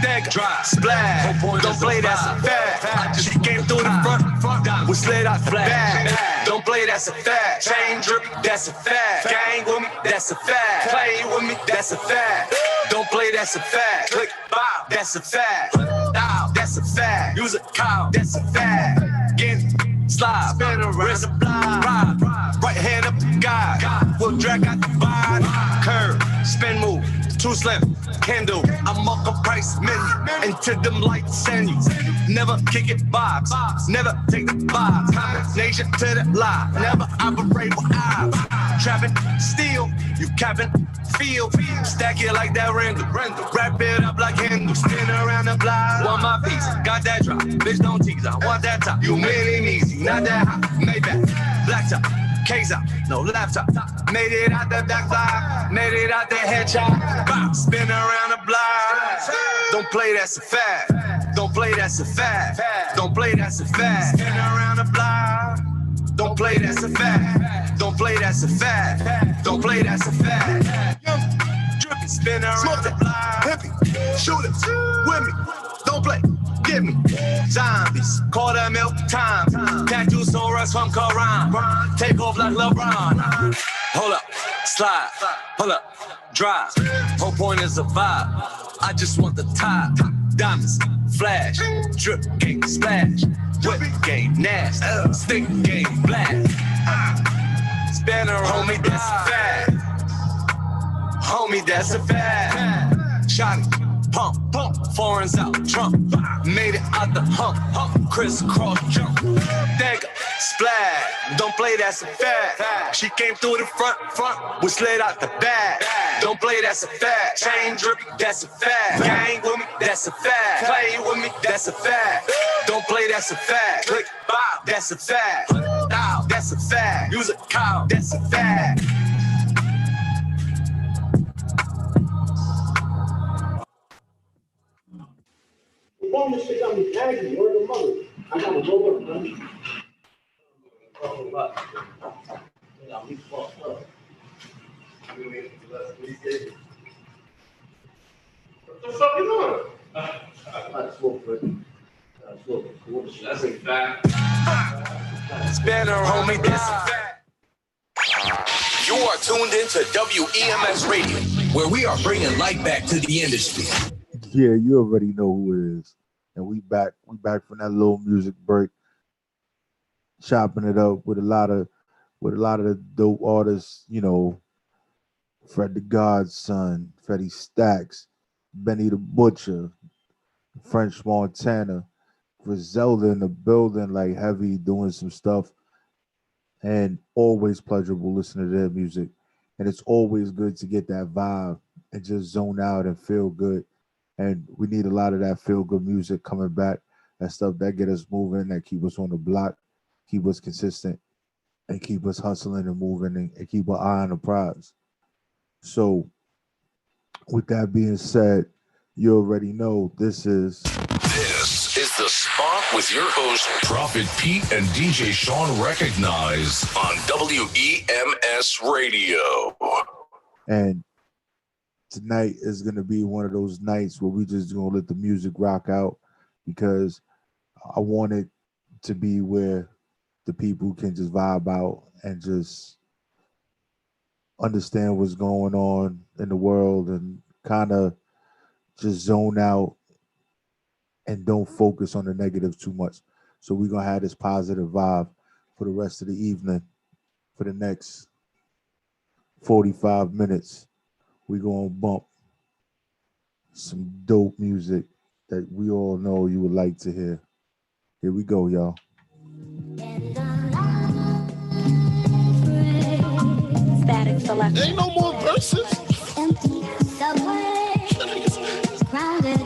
Dagger, drive, splash. Don't play, that's a fact. I just came through the front, we slid out the back. Don't play, that's a fact. Chain drip, that's a fact. Gang with me, that's a fact. Play with me, that's a fact. Don't play, that's a fact. Click, bow, that's a fact. Down, that's a fact. Use a cow, that's a fact. Get slide, spin around the block. Right hand up the guy. We'll drag out the body. Curve, spin move, too slim, can do. I'm up a price menu into them lights send you. Never kick it box, never take the box. Combination to the lie, never operate with eyes. Trapping, steal, you capping, feel. Stack it like that rental. Wrap it up like Hindu. Spin around the block. Want my piece, got that drop. Bitch, don't tease, I want that top. You made it easy, not that hot. Maybach, black top. Case out, no laptop. Made it out the back block. Made it out the headshot. Bop, spin around the block. Don't play, that's a fact. Don't play, that's a fact. Don't play, that's a fact. Spin around the block. Don't play, that's a fact. Don't play, that's a fact. Don't play, that's a fact. Young, drippy, spin around the block. Hippie, shoot it with me. Don't play. Give me zombies, quarter milk time. Tattoos on us from Quran. Take off like LeBron. Hold up, slide, pull up, drive. Whole point is a vibe. I just want the top. Diamonds, flash, drip game, splash. Whip game, nasty, stick game, black. Spanner, homie, that's a fact. Homie, that's a fact. Shotty. Pump, foreigns out, Trump. Made it out the hump, crisscross jump. Dagger, splash. Don't play, that's a fact. She came through the front, we slid out the back. Don't play, that's a fact. Chain drip, that's a fact. Gang with me, that's a fact. Play with me, that's a fact. Don't play, that's a fact. Click, bow, that's a fact. Down, that's a fact. Use a cow, that's a fact. All this shit got me angry. Where's the mother? I gotta roll up, man. Oh, what? Yeah, we fucked up. What the fuck you doing? I smoke, bro. I smoke. That's a fact. Spanner, homie, this fact. You are tuned into WEMS Radio, where we are bringing light back to the industry. Yeah, you already know who it is. And we back from that little music break, chopping it up with a lot of the dope artists, you know, Fred the Godson, Freddie Stacks, Benny the Butcher, French Montana, Griselda in the building, like heavy doing some stuff. And always pleasurable listening to their music. And it's always good to get that vibe and just zone out and feel good. And we need a lot of that feel good music coming back. That stuff that get us moving, that keep us on the block, keep us consistent, and keep us hustling and moving and keep our eye on the prize. So with that being said, you already know this is The Spot with your host, Prophet Pete and DJ Shawn Recognize on WEMS Radio. And tonight is going to be one of those nights where we just going to let the music rock out, because I want it to be where the people can just vibe out and just understand what's going on in the world and kind of just zone out and don't focus on the negative too much. So we're going to have this positive vibe for the rest of the evening. For the next 45 minutes, we're going to bump some dope music that we all know you would like to hear. Here we go, y'all. Static Select. Ain't no more verses. Empty subway. Crowded.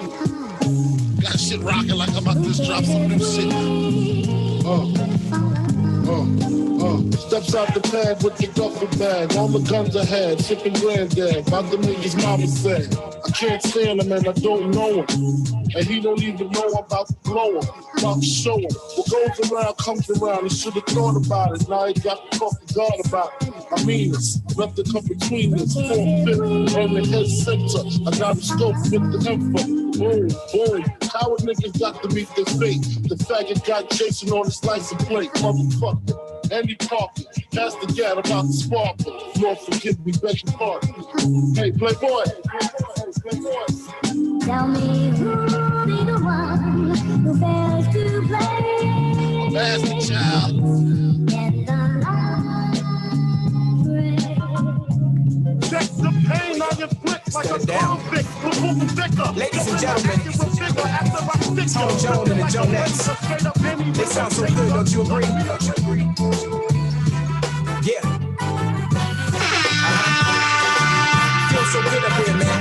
Got shit rocking like I'm about to just drop some new shit. Steps out the pad with the duffel bag. All the guns ahead, sipping granddad. About the niggas mama said. I can't stand him and I don't know him. And he don't even know I'm about to blow him. About to show him. What goes around comes around. He should have thought about it. Now he got to talk to God about it. I mean this. Nothing come between us. 4-5 on the head center. I got a scope with the info. Boom, boom. Coward niggas got to meet their fate. The faggot got Jason on his license plate. Motherfucker. Andy Parker. Pass the gat about the sparkle. Lord forgive me, beg your pardon. Hey, Playboy. Tell me who'll be the one who fails to play. That's the child. Check the pain on your flicks like a convict. Ladies and gentlemen, Tom Jones and the Jonettes. They sound so good, don't you agree? Yeah. Feels so good up here, man.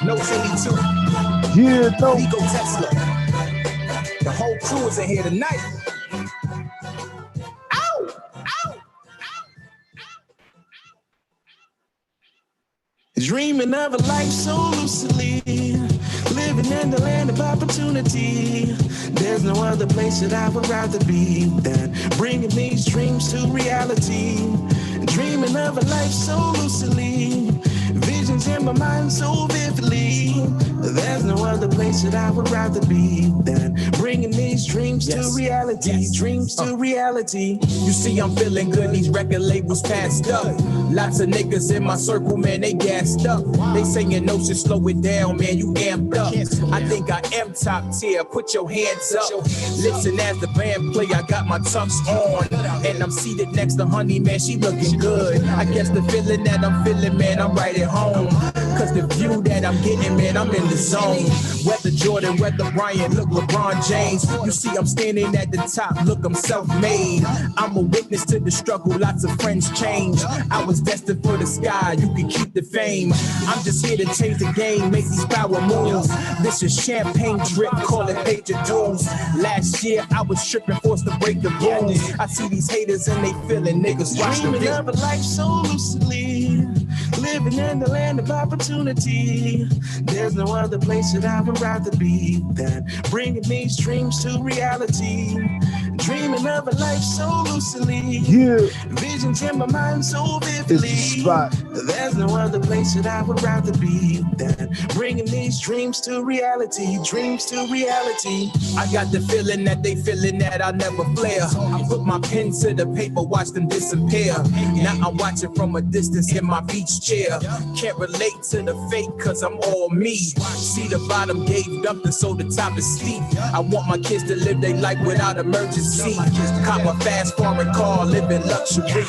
No 82. Yeah, no. Nico Tesla. The whole crew is in here tonight. Ow! Ow! Dreaming of a life so lucidly, living in the land of opportunity. There's no other place that I would rather be than bringing these dreams to reality. Dreaming of a life so lucidly, visions in my mind so vividly. There's no other place that I would rather be than bringing these dreams to reality. Dreams to reality. You see, I'm feeling good. These record labels passed up. Lots of niggas in my circle, man, they gassed up. They saying no, should slow it down, man, you amped up. I think I am top tier. Put your hands up. Listen as the band play, I got my tux on, and I'm seated next to Honey, man, she looking good. I guess the feeling that I'm feeling, man, I'm right at home. Cause the view that I'm getting, man, I'm in the zone. Whether Jordan, whether Bryant, look LeBron James. You see, I'm standing at the top, look, I'm self-made. I'm a witness to the struggle, lots of friends change. I was destined for the sky, you can keep the fame. I'm just here to change the game, make these power moves. This is champagne drip, call it pay your dues. Last year, I was tripping, forced to break the rules. I see these haters and they feeling niggas watch the Dreaming of a life so lucidly, living in the land of opportunity. There's no other place that I would rather be than bringing these dreams to reality. Dreaming Dreaming of a life so lucidly. Yeah. Visions in my mind so vividly. It's the spot. There's no other place that I would rather be than bringing these dreams to reality. Dreams to reality. I got the feeling that they feeling that I'll never flare. I put my pen to the paper, watch them disappear. Now I'm watching from a distance in my beach chair. Can't relate to the fake cause I'm all me. See the bottom gave dumped and so the top is steep. I want my kids to live their life without emergency. Cop a fast foreign car, live in luxury.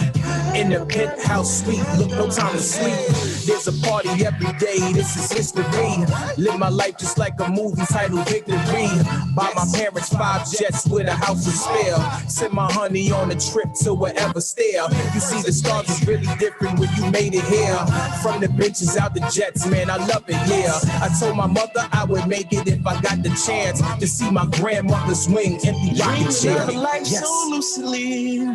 In the penthouse suite, look, no time to sleep. There's a party every day, this is history. Live my life just like a movie titled Victory. Buy my parents 5 jets with a house of spare. Send my honey on a trip to wherever stare. You see the stars is really different when you made it here. From the benches out the jets, man, I love it, yeah. I told my mother I would make it if I got the chance to see my grandmother swing empty rocking chair. Dreaming of a life so lucidly,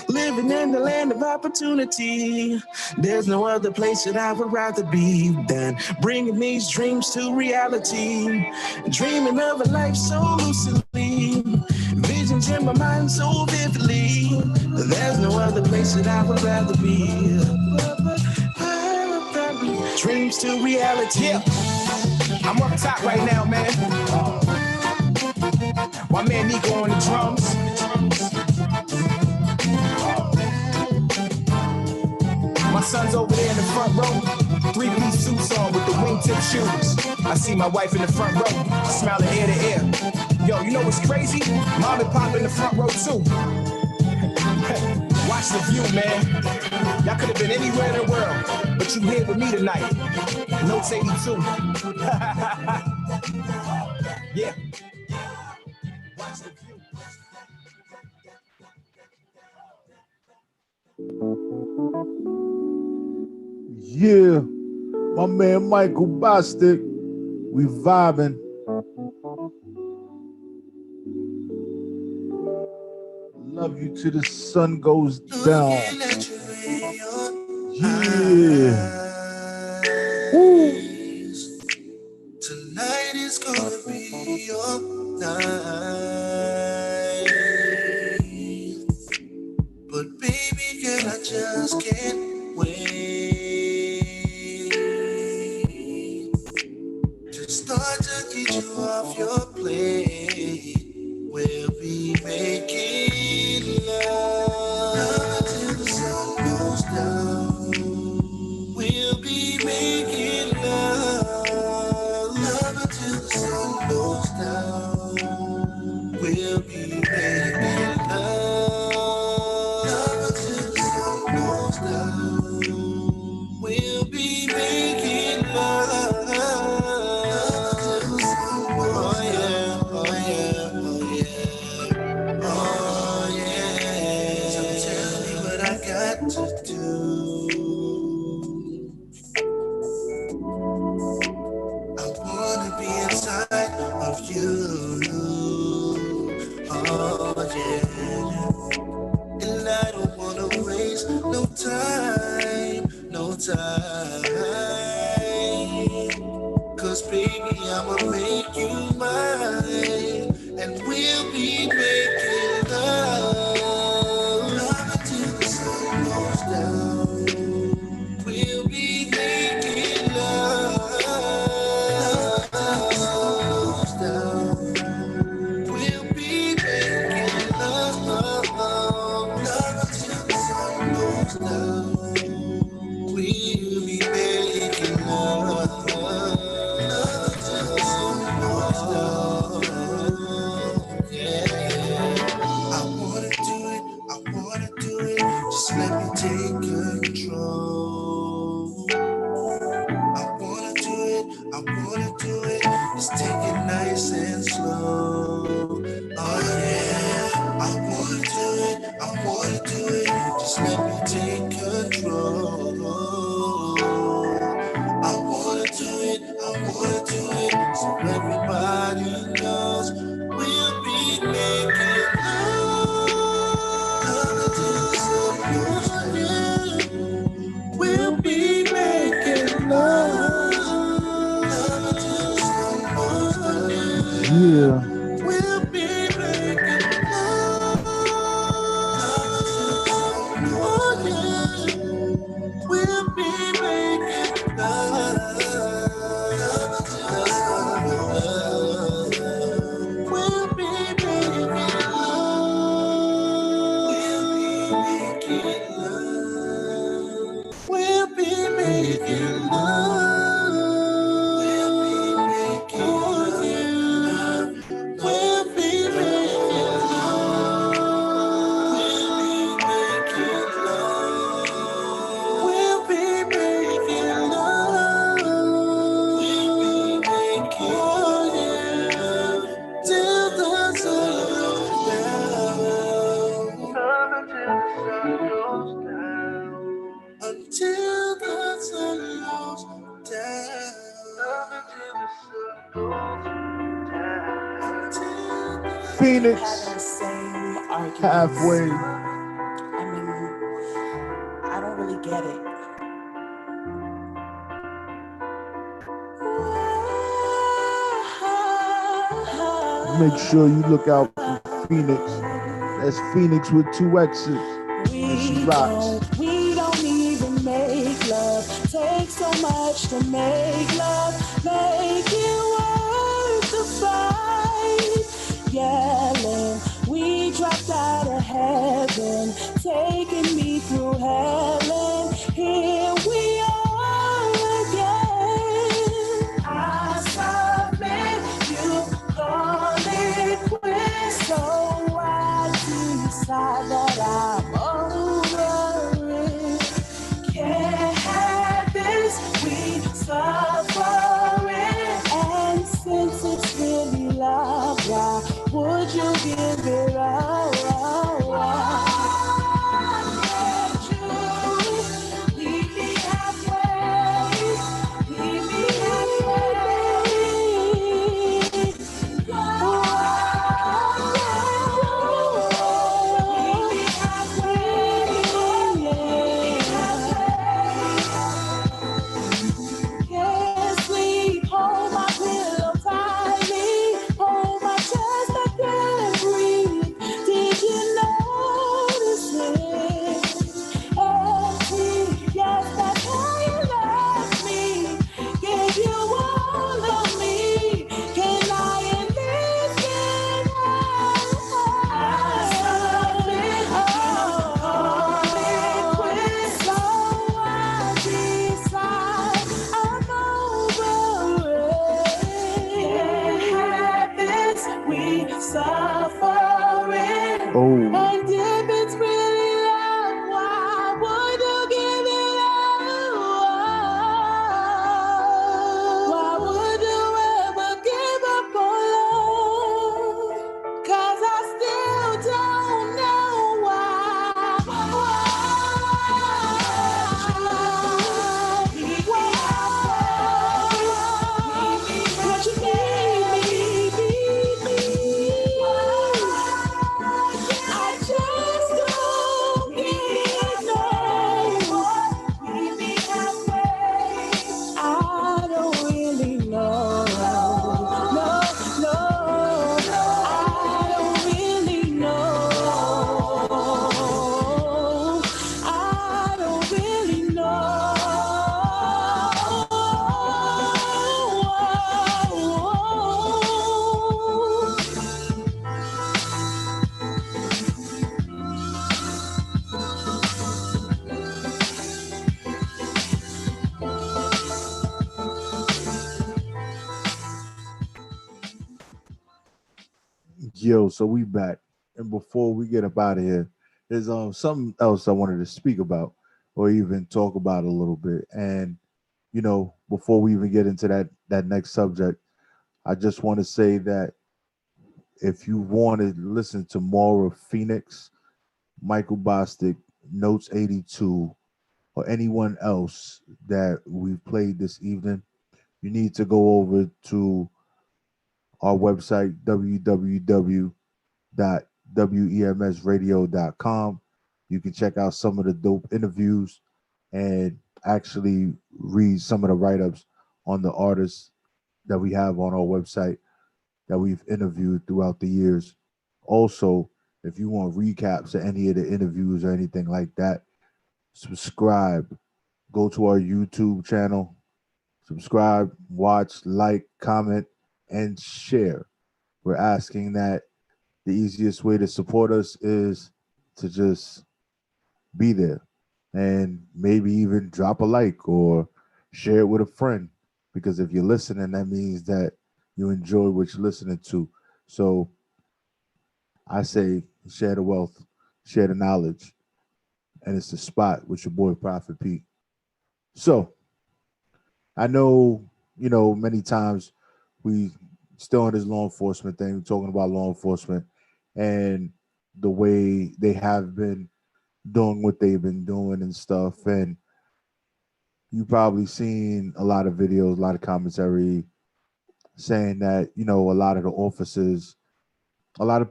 living in the land of opportunity. There's no other place that I would rather be than bringing these dreams to reality. Dreaming of a life so lucidly, visions in my mind so vividly. There's no other place that I would rather be. Dreams to reality. Yeah. I'm up top right now, man. My man Nico on the drums. My son's over there in the front row, 3-piece suits on with the wingtip shoes. I see my wife in the front row, smiling ear to ear. Yo, you know what's crazy? Mom and Pop in the front row too. Watch the view, man. Y'all could have been anywhere in the world, but you here with me tonight. Notes 82. Yeah. Watch the view. Yeah, my man Michael Bostic, we vibing. Love you till the sun goes down. Yeah. Woo. Tonight is gonna be your night. But baby girl, I just can't wait to start to get you off your plate. We'll be making love till the sun goes down. We'll be making love until the sun goes down. We'll be making love until the sun goes down. We'll be making love until the sun goes down. Oh yeah, oh yeah, oh yeah, oh yeah. So tell me what I got to do. I wanna be inside of you. Oh yeah. And I don't wanna waste no time, no time. Cause baby, I'ma make you mine. And we'll be making love until the sun goes down. We'll be making love until the sun goes down. We'll be making love until the sun goes down. We'll be making love until the sun goes down. Yeah. I wanna do it. Just let me take control. I wanna do it. Just take it nice and slow. Oh yeah. I wanna do it. Just let me take control. I wanna do it. So everybody knows we'll be making love until the sun goes down. We'll be making love until the sun goes down. Yeah. We'll be making love making love. We'll be making love. We'll be making love. We'll be making love. We'll be making love. We'll be making love till the sun goes down. Until the sun goes down. Phoenix, halfway. I mean, I don't really get it. Make sure you look out for Phoenix. That's Phoenix with 2 X's. And she rocks. We don't even make love. Takes so much to make love. Make it worth the fight. Yelling, we dropped out of heaven. Taking me through hell. And here we are again. I submit, you call it quits. So I decide that I'm over it. Can't have this, we suffering. And since it's really love, why would you give it up? Leave me halfway. Leave me Can't sleep, hold my pillow tightly, hold my chest, I can't breathe. Did you notice it? Empty, yes, that's how you left me. Gave you all of me. Can I at least get I submit, call it quits. So I decide I'm over it. Can't have this, we suffering. Oh. And if it's really love, why would you give it up? Why would you ever give up on love? 'Cause I still don't know why. What you need me. I just don't get no. I don't really know. No, I don't really know. I don't really Yo, so we back. And before we get up out of here, there's something else I wanted to speak about or even talk about a little bit. And before we even get into that next subject, I just want to say that if you want to listen to more of Phoenix, Michael Bostic, Notes 82, or anyone else that we've played this evening, you need to go over to our website, www.wemsradio.com. You can check out some of the dope interviews and actually read some of the write-ups on the artists that we have on our website that we've interviewed throughout the years. Also, if you want recaps of any of the interviews or anything like that, subscribe. Go to our YouTube channel, subscribe, watch, like, comment, and share. We're asking that the easiest way to support us is to just be there and maybe even drop a like or share it with a friend. Because if you're listening, that means that you enjoy what you're listening to. So I say share the wealth, share the knowledge, and it's the spot with your boy Prophet Pete. So I know, many times we still on this law enforcement thing, talking about law enforcement and the way they have been doing what they've been doing and stuff. And you probably seen a lot of videos, a lot of commentary saying that, a lot of the officers, a lot of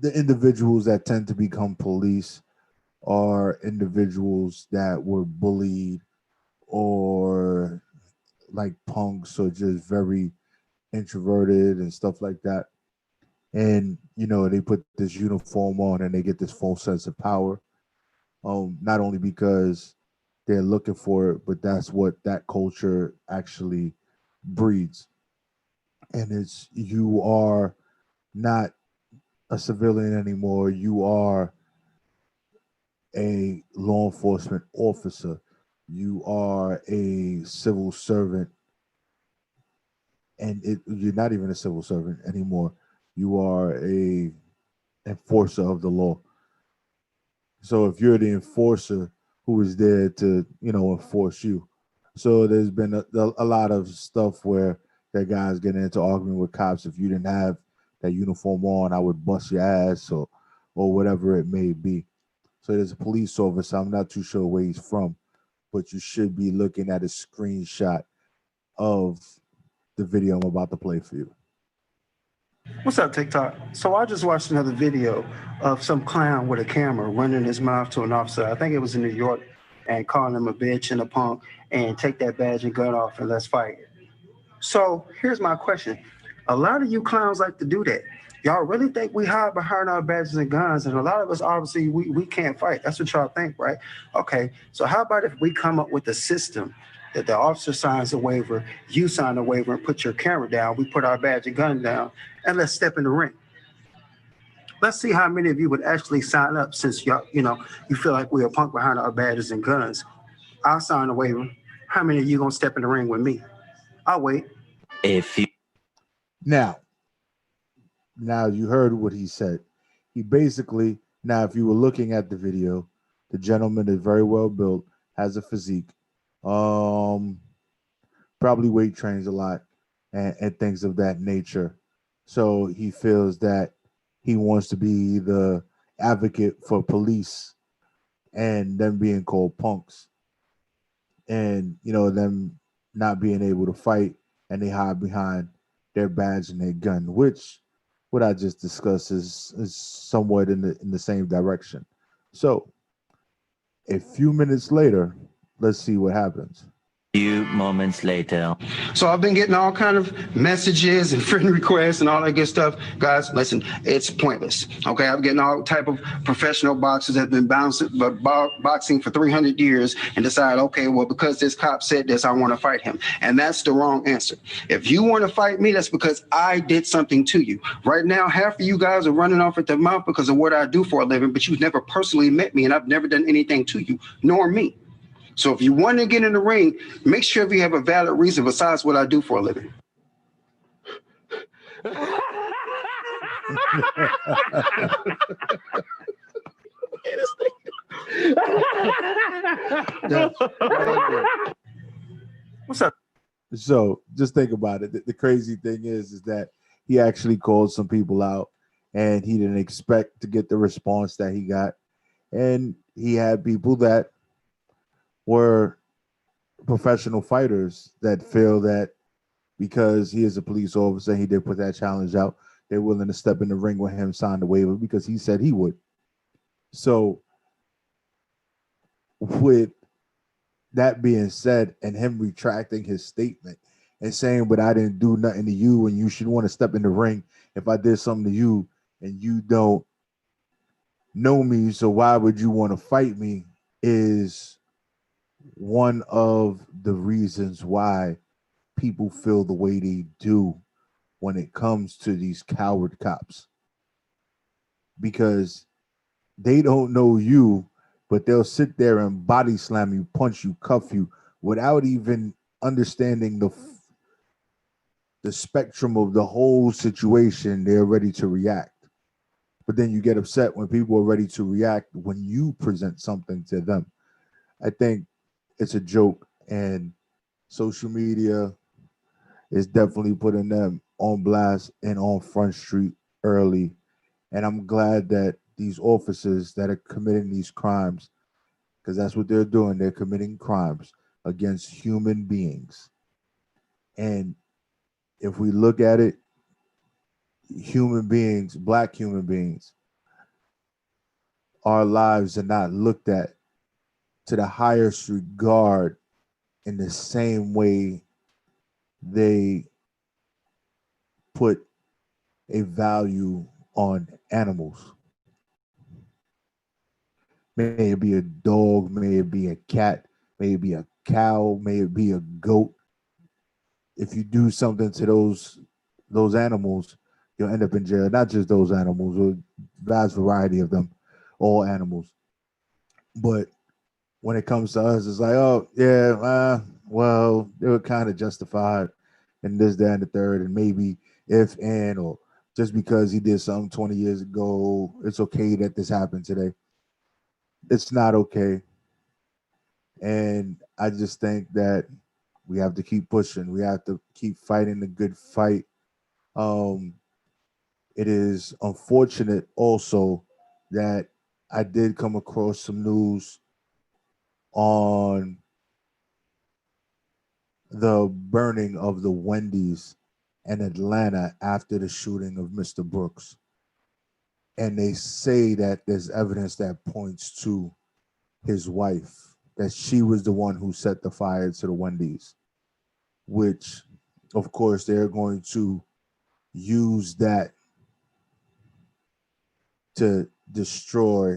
the individuals that tend to become police are individuals that were bullied or like punks or just very introverted and stuff like that. And they put this uniform on and they get this false sense of power. Not only because they're looking for it, but that's what that culture actually breeds. And it's you are not a civilian anymore. You are a law enforcement officer. You are a civil servant, and you're not even a civil servant anymore. You are a enforcer of the law. So if you're the enforcer who is there to, enforce you. So there's been a lot of stuff where that guys getting into arguing with cops. If you didn't have that uniform on, I would bust your ass or whatever it may be. So there's a police officer. I'm not too sure where he's from, but you should be looking at a screenshot of the video I'm about to play for you. What's up, TikTok? So I just watched another video of some clown with a camera running his mouth to an officer. I think it was in New York, and calling him a bitch and a punk and take that badge and gun off and let's fight. So here's my question. A lot of you clowns like to do that. Y'all really think we hide behind our badges and guns? And a lot of us, obviously, we can't fight. That's what y'all think, right? Okay, so how about if we come up with a system that the officer signs a waiver, you sign a waiver and put your camera down, we put our badge and gun down, and let's step in the ring. Let's see how many of you would actually sign up since y'all, you feel like we're a punk behind our badges and guns. I'll sign a waiver. How many of you gonna step in the ring with me? I'll wait. If you now you heard what he said. He basically, now if you were looking at the video, the gentleman is very well built, has a physique, probably weight trains a lot and things of that nature. So he feels that he wants to be the advocate for police and them being called punks and them not being able to fight, and they hide behind their badge and their gun, which what I just discussed is somewhat in the same direction. So a few minutes later, let's see what happens. Few moments later. So I've been getting all kind of messages and friend requests and all that good stuff. Guys, listen, it's pointless. Okay, I'm getting all type of professional boxers that have been boxing for 300 years and decide, okay, well, because this cop said this, I want to fight him. And that's the wrong answer. If you want to fight me, that's because I did something to you. Right now, half of you guys are running off at the mouth because of what I do for a living, but you've never personally met me and I've never done anything to you, nor me. So if you want to get in the ring, make sure you have a valid reason besides what I do for a living. What's up? So just think about it. The crazy thing is that he actually called some people out and he didn't expect to get the response that he got. And he had people that were professional fighters that feel that because he is a police officer, he did put that challenge out, they're willing to step in the ring with him, sign the waiver because he said he would. So with that being said and him retracting his statement and saying, but I didn't do nothing to you and you should want to step in the ring if I did something to you and you don't know me, so why would you want to fight me, is one of the reasons why people feel the way they do when it comes to these coward cops. Because they don't know you, but they'll sit there and body slam you, punch you, cuff you without even understanding the spectrum of the whole situation. They're ready to react. But then you get upset when people are ready to react when you present something to them. I think it's a joke, and social media is definitely putting them on blast and on Front Street early. And I'm glad that these officers that are committing these crimes, because that's what they're doing, they're committing crimes against human beings. And if we look at it, human beings, black human beings, our lives are not looked at to the highest regard in the same way they put a value on animals. May it be a dog, may it be a cat, may it be a cow, may it be a goat. If you do something to those animals, you'll end up in jail. Not just those animals, a vast variety of them, all animals. But when it comes to us, it's like, oh yeah, well, they were kind of justified in this, that, and the third, and maybe if and or just because he did something 20 years ago, it's okay that this happened today. It's not okay. And I just think that we have to keep pushing. We have to keep fighting the good fight. Um, it is unfortunate also that I did come across some news on the burning of the Wendy's in Atlanta after the shooting of Mr. Brooks. And they say that there's evidence that points to his wife, that she was the one who set the fire to the Wendy's, which, of course, they're going to use that to destroy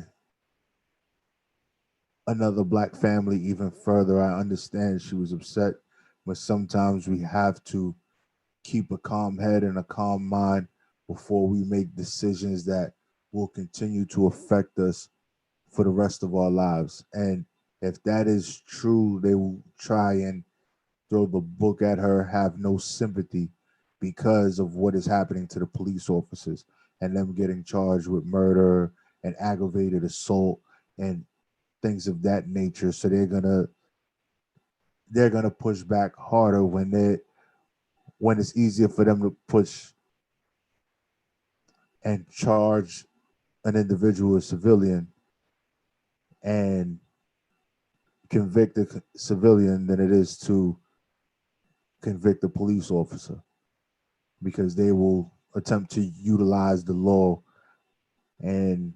another black family even further. I understand she was upset, but sometimes we have to keep a calm head and a calm mind before we make decisions that will continue to affect us for the rest of our lives. And if that is true, they will try and throw the book at her, have no sympathy because of what is happening to the police officers and them getting charged with murder and aggravated assault and things of that nature. So they're gonna push back harder when it's easier for them to push and charge an individual, a civilian, and convict a civilian than it is to convict a police officer, because they will attempt to utilize the law and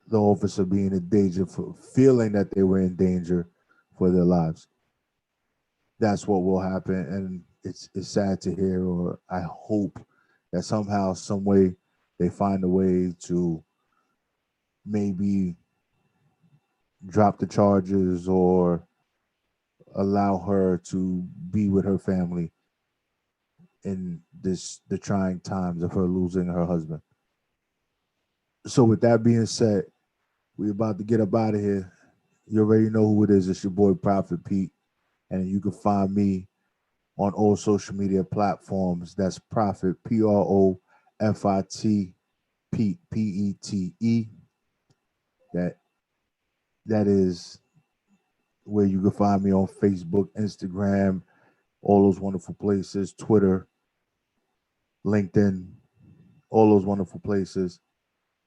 the officer being in danger for feeling that they were in danger for their lives. That's what will happen, and it's sad to hear. Or I hope that somehow, some way, they find a way to maybe drop the charges or allow her to be with her family in the trying times of her losing her husband. So with that being said, we about to get up out of here. You already know who it is. It's your boy Prophet Pete, and you can find me on all social media platforms. That's Prophet, PROFIT, Pete, PETE. That that is where you can find me on Facebook, Instagram, all those wonderful places, Twitter, LinkedIn, all those wonderful places.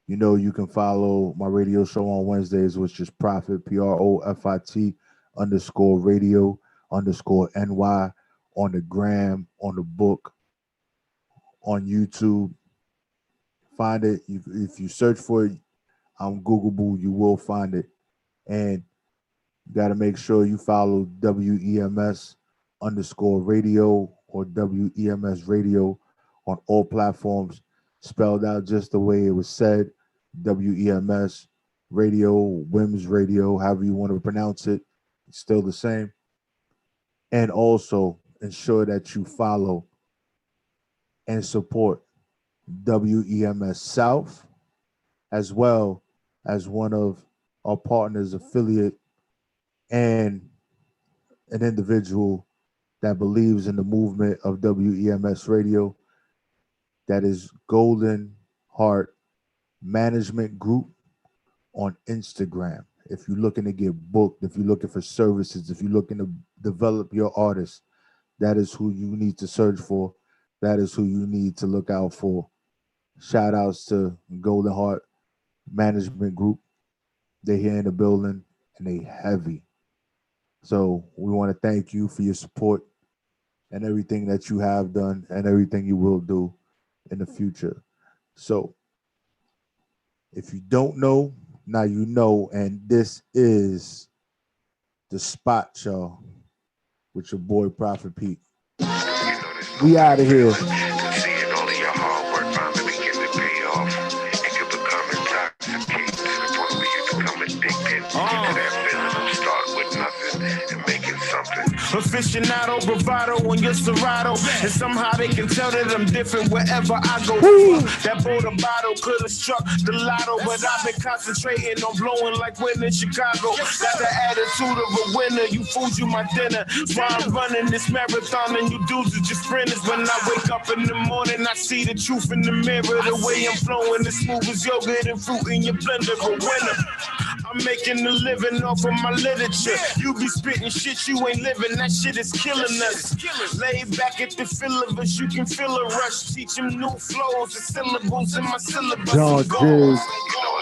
You know, you can follow my radio show on Wednesdays, which is Profit, PROFIT underscore radio underscore NY on the gram, on the book, on YouTube. Find it. If you search for it on Googleable, you will find it. And you got to make sure you follow WEMS underscore radio or WEMS radio on all platforms, spelled out just the way it was said. WEMS radio, WIMS radio, however you want to pronounce it, it's still the same. And also ensure that you follow and support WEMS South, as well as one of our partners, affiliate, and an individual that believes in the movement of WEMS Radio. That is Golden Heart Management Group on Instagram. If you're looking to get booked, if you're looking for services, if you're looking to develop your artist, that is who you need to search for. That is who you need to look out for. Shout outs to Golden Heart Management Group. They're here in the building and they heavy. So we want to thank you for your support and everything that you have done and everything you will do in the future. So if you don't know, now you know, and this is The Spot, y'all, with your boy Prophet Pete. We out of here. Seeing all of your hard work finally begin to pay off. It could become intoxicating to the point where you become addicted to that feeling of starting with nothing and making something. Aficionado, bravado on your Serato. And somehow they can tell that I'm different wherever I go. That border bottle could have struck the lotto, but I've been concentrating on blowing like when in Chicago. Got the attitude of a winner, you fools, you my dinner. Why I'm running this marathon and you dudes are just sprinters. When I wake up in the morning, I see the truth in the mirror. The way I'm flowing, as smooth as yogurt and fruit in your blender. A winner. I'm making a living off of my literature. You be spitting shit you ain't living, that shit is killing us. Lay back at the feel of us, you can feel a rush. Teach them new flows, the syllables in my syllabus. John Jizz. You know